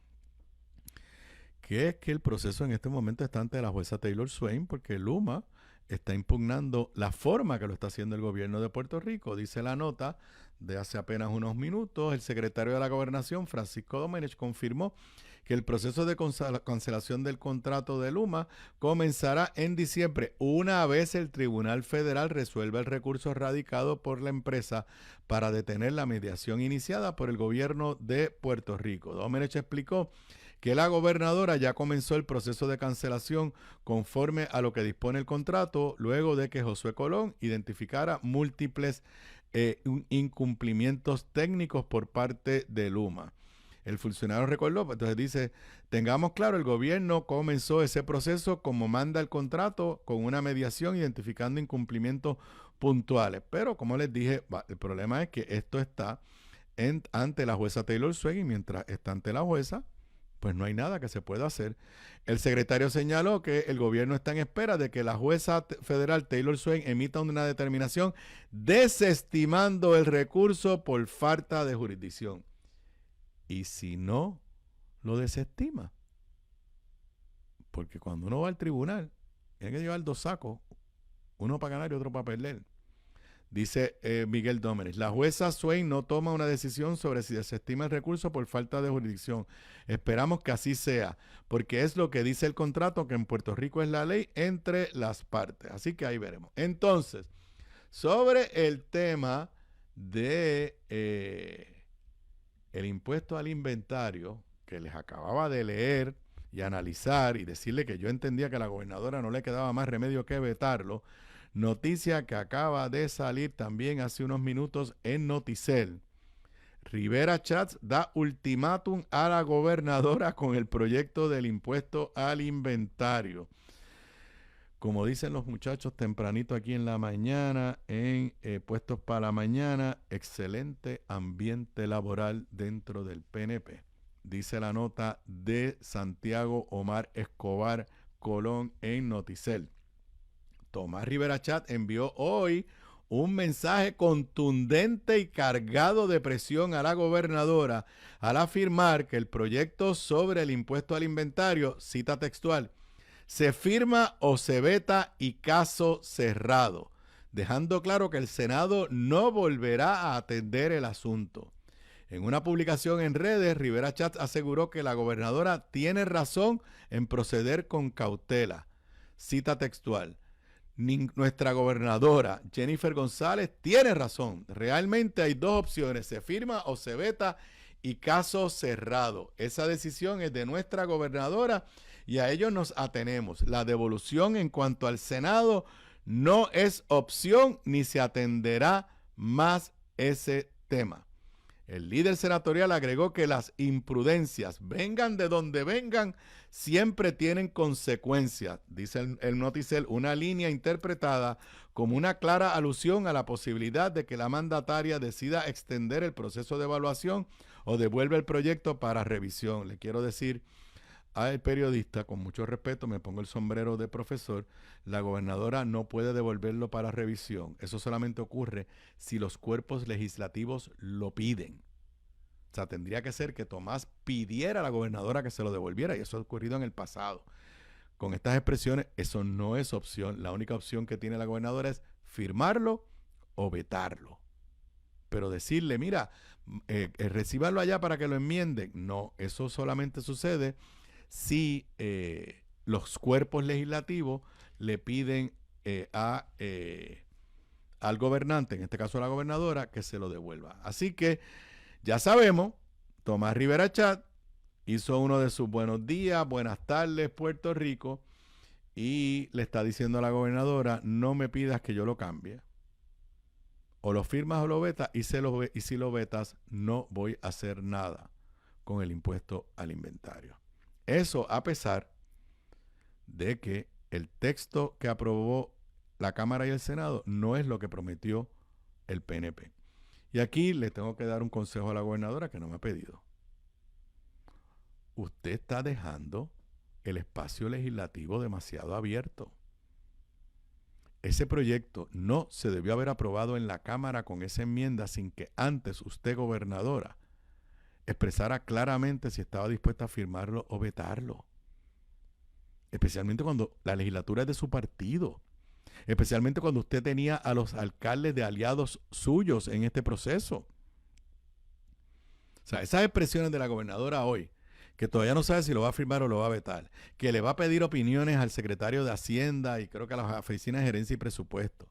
que es que el proceso en este momento está ante la jueza Taylor Swain, porque Luma está impugnando la forma que lo está haciendo el gobierno de Puerto Rico. Dice la nota de hace apenas unos minutos, el secretario de la Gobernación, Francisco Domenech, confirmó que el proceso de cancelación del contrato de Luma comenzará en diciembre, una vez el Tribunal Federal resuelva el recurso radicado por la empresa para detener la mediación iniciada por el gobierno de Puerto Rico. Domenech explicó que la gobernadora ya comenzó el proceso de cancelación conforme a lo que dispone el contrato, luego de que Josué Colón identificara múltiples incumplimientos técnicos por parte de Luma. El funcionario recordó, entonces dice, tengamos claro, el gobierno comenzó ese proceso como manda el contrato, con una mediación identificando incumplimientos puntuales. Pero como les dije, el problema es que esto está ante la jueza Taylor Swain, y mientras está ante la jueza, pues no hay nada que se pueda hacer. El secretario señaló que el gobierno está en espera de que la jueza federal Taylor Swain emita una determinación desestimando el recurso por falta de jurisdicción. Y si no lo desestima, porque cuando uno va al tribunal, tiene que llevar 2 sacos, uno para ganar y otro para perder. Dice Miguel Domenech, la jueza Swain no toma una decisión sobre si desestima el recurso por falta de jurisdicción. Esperamos que así sea, porque es lo que dice el contrato, que en Puerto Rico es la ley entre las partes. Así que ahí veremos. Entonces, sobre el tema de el impuesto al inventario, que les acababa de leer y analizar y decirle que yo entendía que a la gobernadora no le quedaba más remedio que vetarlo, noticia que acaba de salir también hace unos minutos en Noticel. Rivera Schatz da ultimátum a la gobernadora con el proyecto del impuesto al inventario. Como dicen los muchachos tempranito aquí en la mañana, en Puestos para la Mañana, excelente ambiente laboral dentro del PNP. Dice la nota de Santiago Omar Escobar Colón en Noticel. Tomás Rivera Schatz envió hoy un mensaje contundente y cargado de presión a la gobernadora al afirmar que el proyecto sobre el impuesto al inventario, cita textual, se firma o se veta y caso cerrado, dejando claro que el Senado no volverá a atender el asunto. En una publicación en redes, Rivera Schatz aseguró que la gobernadora tiene razón en proceder con cautela. Cita textual. Nuestra gobernadora Jennifer González tiene razón. Realmente hay 2 opciones, se firma o se veta y caso cerrado. Esa decisión es de nuestra gobernadora y a ello nos atenemos. La devolución en cuanto al Senado no es opción ni se atenderá más ese tema. El líder senatorial agregó que las imprudencias, vengan de donde vengan, siempre tienen consecuencias. Dice el Noticel, una línea interpretada como una clara alusión a la posibilidad de que la mandataria decida extender el proceso de evaluación o devuelva el proyecto para revisión. Le quiero decir al periodista, con mucho respeto, me pongo el sombrero de profesor, la gobernadora no puede devolverlo para revisión. Eso solamente ocurre si los cuerpos legislativos lo piden. O sea, tendría que ser que Tomás pidiera a la gobernadora que se lo devolviera, y eso ha ocurrido en el pasado. Con estas expresiones, eso no es opción. La única opción que tiene la gobernadora es firmarlo o vetarlo. Pero decirle, mira, recíbanlo allá para que lo enmienden. No, eso solamente sucede si los cuerpos legislativos le piden al gobernante, en este caso a la gobernadora, que se lo devuelva. Así que ya sabemos, Tomás Rivera Schatz hizo uno de sus buenos días, buenas tardes, Puerto Rico, y le está diciendo a la gobernadora, no me pidas que yo lo cambie. O lo firmas o lo vetas, y si lo vetas, no voy a hacer nada con el impuesto al inventario. Eso a pesar de que el texto que aprobó la Cámara y el Senado no es lo que prometió el PNP. Y aquí le tengo que dar un consejo a la gobernadora que no me ha pedido. Usted está dejando el espacio legislativo demasiado abierto. ese proyecto no se debió haber aprobado en la Cámara con esa enmienda sin que antes usted, gobernadora, expresara claramente si estaba dispuesta a firmarlo o vetarlo. Especialmente cuando la legislatura es de su partido. Especialmente cuando usted tenía a los alcaldes de aliados suyos en este proceso. O sea, esas expresiones de la gobernadora hoy, que todavía no sabe si lo va a firmar o lo va a vetar, que le va a pedir opiniones al secretario de Hacienda y creo que a las oficinas de gerencia y presupuesto.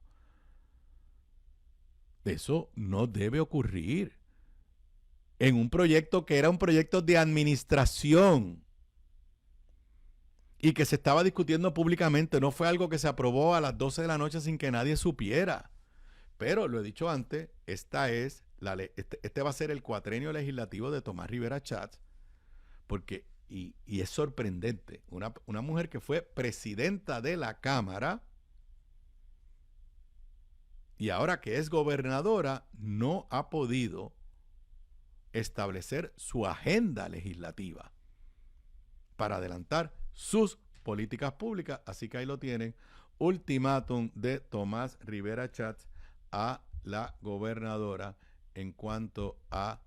Eso no debe ocurrir en un proyecto que era un proyecto de administración y que se estaba discutiendo públicamente. No fue algo que se aprobó a las 12 de la noche sin que nadie supiera. Pero, lo he dicho antes, este va a ser el cuatrenio legislativo de Tomás Rivera Schatz, porque, y es sorprendente, una mujer que fue presidenta de la Cámara y ahora que es gobernadora no ha podido establecer su agenda legislativa para adelantar sus políticas públicas. Así que ahí lo tienen, ultimátum de Tomás Rivera Schatz a la gobernadora en cuanto a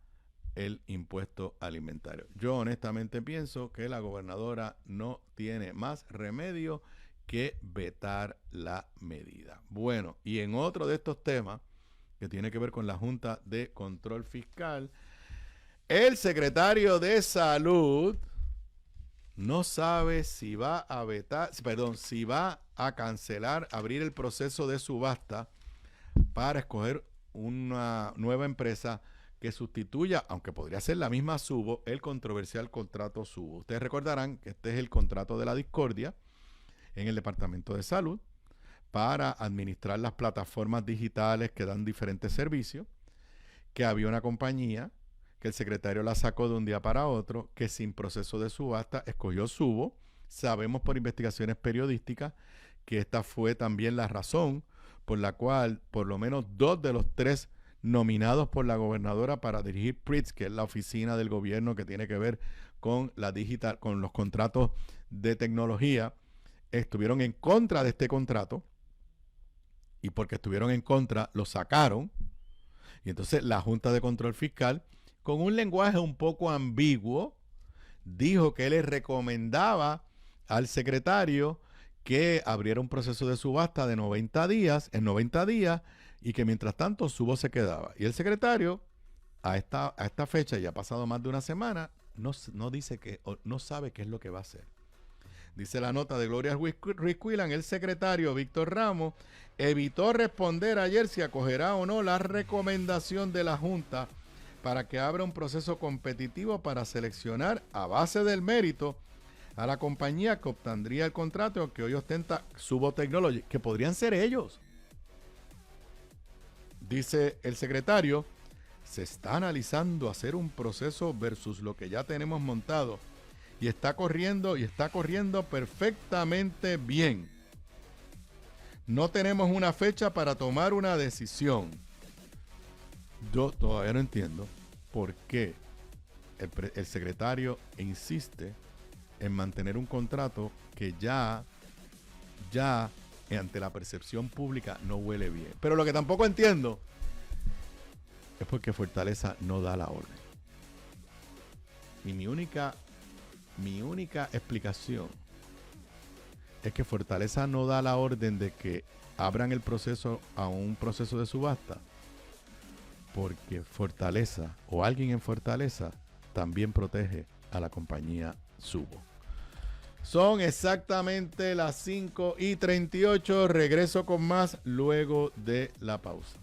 el impuesto alimentario. Yo honestamente pienso que la gobernadora no tiene más remedio que vetar la medida. Bueno, y en otro de estos temas que tiene que ver con la Junta de Control Fiscal, el secretario de Salud no sabe si va a vetar, si va a cancelar, abrir el proceso de subasta para escoger una nueva empresa que sustituya, aunque podría ser la misma Subo, el controversial contrato Subo. Ustedes recordarán que este es el contrato de la discordia en el Departamento de Salud para administrar las plataformas digitales que dan diferentes servicios, que había una compañía que el secretario la sacó de un día para otro, que sin proceso de subasta escogió Subo. Sabemos por investigaciones periodísticas que esta fue también la razón por la cual por lo menos 2 de los 3 nominados por la gobernadora para dirigir PRITS, que es la oficina del gobierno que tiene que ver con la digital, con los contratos de tecnología, estuvieron en contra de este contrato, y porque estuvieron en contra lo sacaron. Y entonces la Junta de Control Fiscal, con un lenguaje un poco ambiguo, dijo que le recomendaba al secretario que abriera un proceso de subasta de 90 días, y que mientras tanto Subo se quedaba. Y el secretario, a esta fecha, ya ha pasado más de una semana, no dice que, no sabe qué es lo que va a hacer. Dice la nota de Gloria Ruiz Cuilan, el secretario Víctor Ramos evitó responder ayer si acogerá o no la recomendación de la Junta para que abra un proceso competitivo para seleccionar a base del mérito a la compañía que obtendría el contrato que hoy ostenta Subo Technology, que podrían ser ellos. Dice el secretario, se está analizando hacer un proceso versus lo que ya tenemos montado y está corriendo perfectamente bien. No tenemos una fecha para tomar una decisión. Yo todavía no entiendo por qué el secretario insiste en mantener un contrato que ya ante la percepción pública no huele bien. Pero lo que tampoco entiendo es porque Fortaleza no da la orden. Y mi única explicación es que Fortaleza no da la orden de que abran el proceso a un proceso de subasta porque Fortaleza o alguien en Fortaleza también protege a la compañía Subo. Son exactamente las 5:38. Regreso con más luego de la pausa.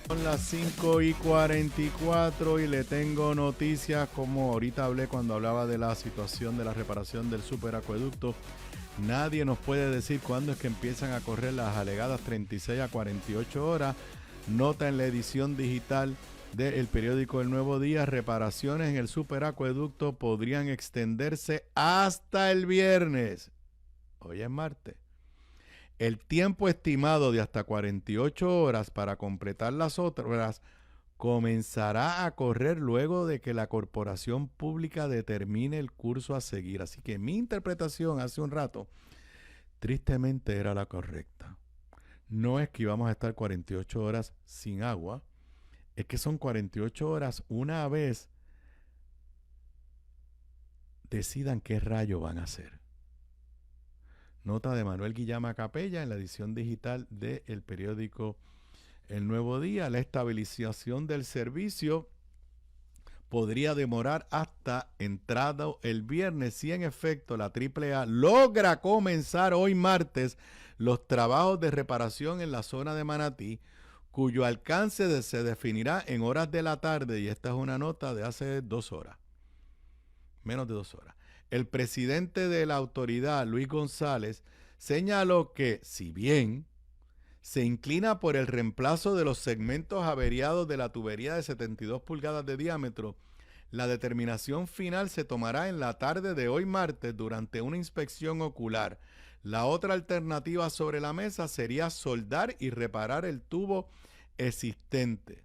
Son las 5:44 y le tengo noticias, como ahorita hablé cuando hablaba de la situación de la reparación del superacueducto. Nadie nos puede decir cuándo es que empiezan a correr las alegadas 36 a 48 horas. Nota en la edición digital del periódico El Nuevo Día, reparaciones en el superacueducto podrían extenderse hasta el viernes. Hoy es martes. El tiempo estimado de hasta 48 horas para completar las otras comenzará a correr luego de que la corporación pública determine el curso a seguir. Así que mi interpretación hace un rato, tristemente, era la correcta. no es que íbamos a estar 48 horas sin agua, es que son 48 horas una vez decidan qué rayo van a hacer. Nota de Manuel Guillama Capella en la edición digital del periódico El Nuevo Día. La estabilización del servicio podría demorar hasta entrado el viernes si en efecto la AAA logra comenzar hoy martes los trabajos de reparación en la zona de Manatí, cuyo alcance se definirá en horas de la tarde, y esta es una nota de hace 2 horas, menos de 2 horas. El presidente de la autoridad, Luis González, señaló que, si bien se inclina por el reemplazo de los segmentos averiados de la tubería de 72 pulgadas de diámetro, la determinación final se tomará en la tarde de hoy martes durante una inspección ocular. La otra alternativa sobre la mesa sería soldar y reparar el tubo existente.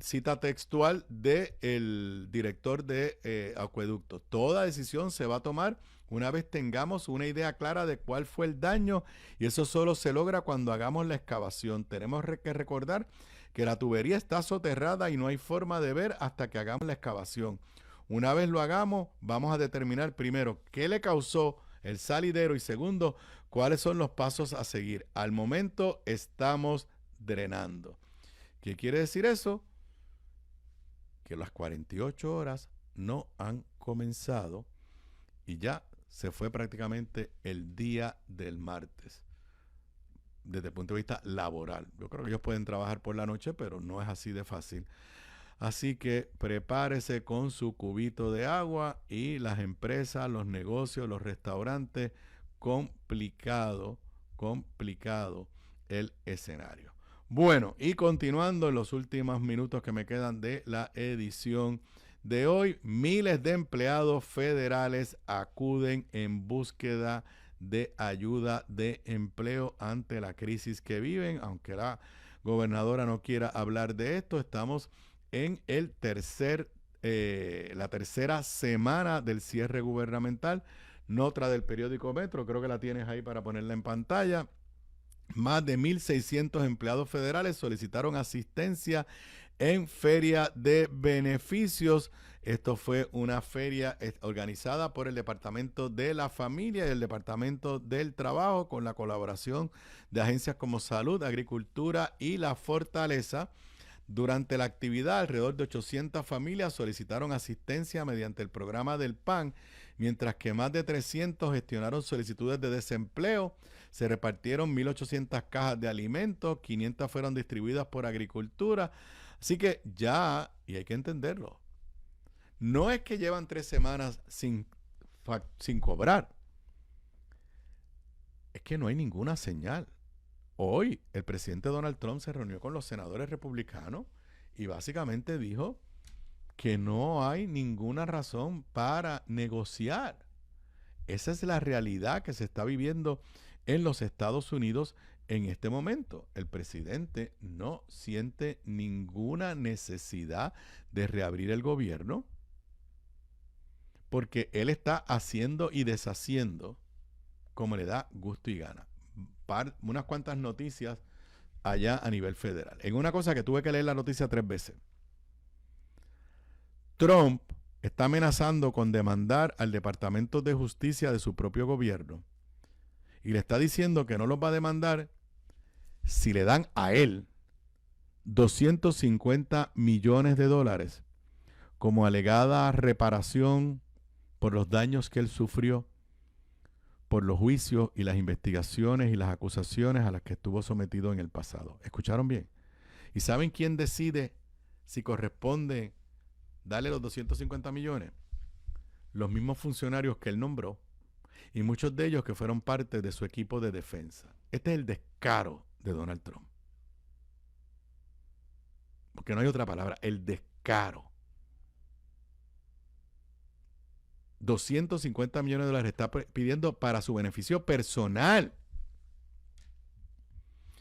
Cita textual del director de acueducto. Toda decisión se va a tomar una vez tengamos una idea clara de cuál fue el daño, y eso solo se logra cuando hagamos la excavación. Tenemos que recordar que la tubería está soterrada y no hay forma de ver hasta que hagamos la excavación. Una vez lo hagamos, vamos a determinar primero qué le causó el salidero y segundo, cuáles son los pasos a seguir. Al momento estamos drenando. ¿Qué quiere decir eso? Que las 48 horas no han comenzado y ya se fue prácticamente el día del martes, desde el punto de vista laboral. Yo creo que ellos pueden trabajar por la noche, pero no es así de fácil. Así que prepárese con su cubito de agua, y las empresas, los negocios, los restaurantes, complicado el escenario. Bueno, y continuando en los últimos minutos que me quedan de la edición de hoy, miles de empleados federales acuden en búsqueda de ayuda de empleo ante la crisis que viven. Aunque la gobernadora no quiera hablar de esto, estamos en la tercera semana del cierre gubernamental. Nota del periódico Metro, creo que la tienes ahí para ponerla en pantalla. Más de 1,600 empleados federales solicitaron asistencia en feria de beneficios. Esto fue una feria organizada por el Departamento de la Familia y el Departamento del Trabajo, con la colaboración de agencias como Salud, Agricultura y La Fortaleza. Durante la actividad, alrededor de 800 familias solicitaron asistencia mediante el programa del PAN, mientras que más de 300 gestionaron solicitudes de desempleo. Se repartieron 1,800 cajas de alimentos, 500 fueron distribuidas por Agricultura. Así que ya, y hay que entenderlo, no es que llevan 3 semanas sin cobrar, es que no hay ninguna señal. Hoy el presidente Donald Trump se reunió con los senadores republicanos y básicamente dijo que no hay ninguna razón para negociar. Esa es la realidad que se está viviendo en los Estados Unidos en este momento. El presidente no siente ninguna necesidad de reabrir el gobierno porque él está haciendo y deshaciendo como le da gusto y gana. Unas cuantas noticias allá a nivel federal. En una cosa que tuve que leer la noticia 3 veces. Trump está amenazando con demandar al Departamento de Justicia de su propio gobierno y le está diciendo que no los va a demandar si le dan a él $250 millones como alegada reparación por los daños que él sufrió por los juicios y las investigaciones y las acusaciones a las que estuvo sometido en el pasado. ¿Escucharon bien? ¿Y saben quién decide si corresponde darle los 250 millones? Los mismos funcionarios que él nombró y muchos de ellos que fueron parte de su equipo de defensa. Este es el descaro de Donald Trump. Porque no hay otra palabra, el descaro. $250 millones está pidiendo para su beneficio personal.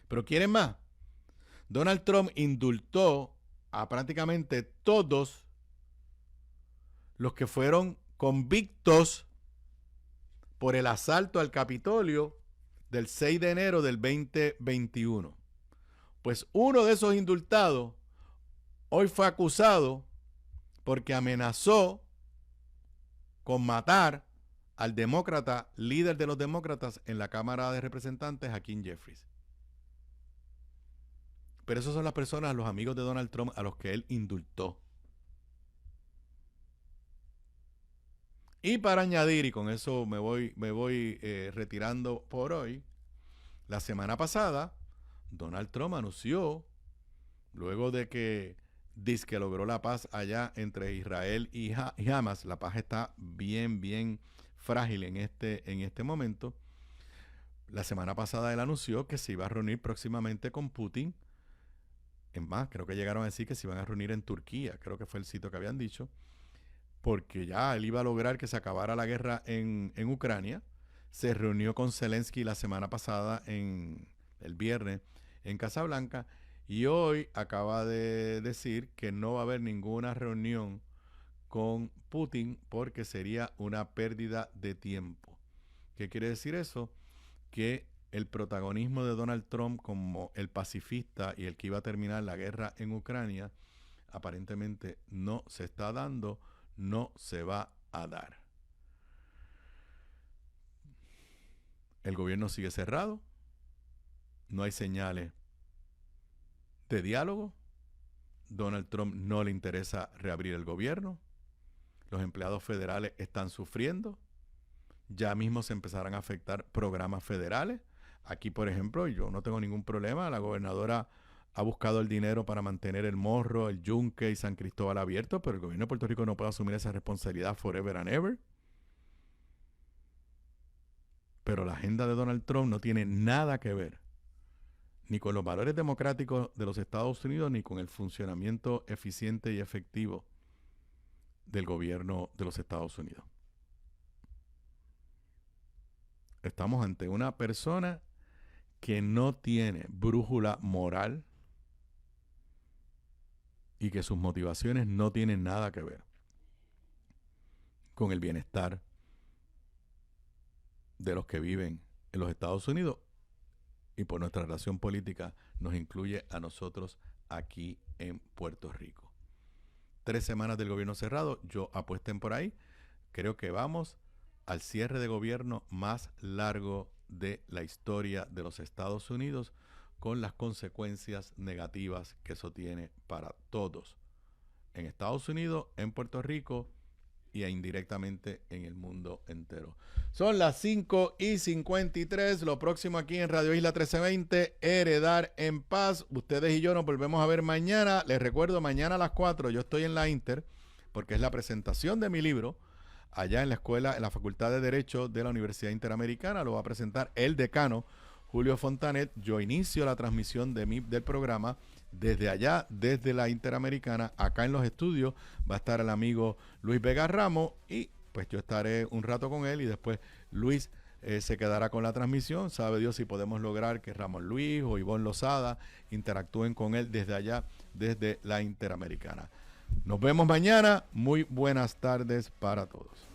Pero ¿quieren más? Donald Trump indultó a prácticamente todos los que fueron convictos por el asalto al Capitolio del 6 de enero del 2021. Pues uno de esos indultados hoy fue acusado porque amenazó con matar al demócrata, líder de los demócratas en la Cámara de Representantes, Hakeem Jeffries. Pero esos son las personas, los amigos de Donald Trump, a los que él indultó. Y para añadir, y con eso me voy retirando por hoy, la semana pasada, Donald Trump anunció, luego de que dice que logró la paz allá entre Israel y Hamas, la paz está bien frágil en este momento. La semana pasada él anunció que se iba a reunir próximamente con Putin. Es más, creo que llegaron a decir que se iban a reunir en Turquía, creo que fue el sitio que habían dicho, porque ya él iba a lograr que se acabara la guerra en Ucrania. Se reunió con Zelensky la semana pasada, el viernes, en Casablanca, y hoy acaba de decir que no va a haber ninguna reunión con Putin porque sería una pérdida de tiempo. ¿Qué quiere decir eso? Que el protagonismo de Donald Trump como el pacifista y el que iba a terminar la guerra en Ucrania aparentemente no se está dando, no se va a dar. El gobierno sigue cerrado, no hay señales de diálogo. Donald Trump no le interesa reabrir el gobierno. Los empleados federales están sufriendo. Ya mismo se empezarán a afectar programas federales. Aquí, por ejemplo, yo no tengo ningún problema. La gobernadora ha buscado el dinero para mantener el Morro, el Yunque y San Cristóbal abiertos, pero el gobierno de Puerto Rico no puede asumir esa responsabilidad forever and ever. Pero la agenda de Donald Trump no tiene nada que ver ni con los valores democráticos de los Estados Unidos, ni con el funcionamiento eficiente y efectivo del gobierno de los Estados Unidos. Estamos ante una persona que no tiene brújula moral y que sus motivaciones no tienen nada que ver con el bienestar de los que viven en los Estados Unidos, y por nuestra relación política nos incluye a nosotros aquí en Puerto Rico. 3 semanas del gobierno cerrado, yo apuesten por ahí, creo que vamos al cierre de gobierno más largo de la historia de los Estados Unidos, con las consecuencias negativas que eso tiene para todos en Estados Unidos, en Puerto Rico y indirectamente en el mundo entero. Son las 5:53, lo próximo aquí en Radio Isla 1320, Heredar en Paz. Ustedes y yo nos volvemos a ver mañana. Les recuerdo, mañana a las 4 yo estoy en la Inter, porque es la presentación de mi libro, allá en la escuela, en la Facultad de Derecho de la Universidad Interamericana. Lo va a presentar el decano, Julio Fontanet. Yo inicio la transmisión del programa desde allá, desde la Interamericana. Acá en los estudios va a estar el amigo Luis Vega Ramos, y pues yo estaré un rato con él, y después Luis se quedará con la transmisión. Sabe Dios si podemos lograr que Ramón Luis o Ivonne Lozada interactúen con él desde allá, desde la Interamericana. Nos vemos mañana. Muy buenas tardes para todos.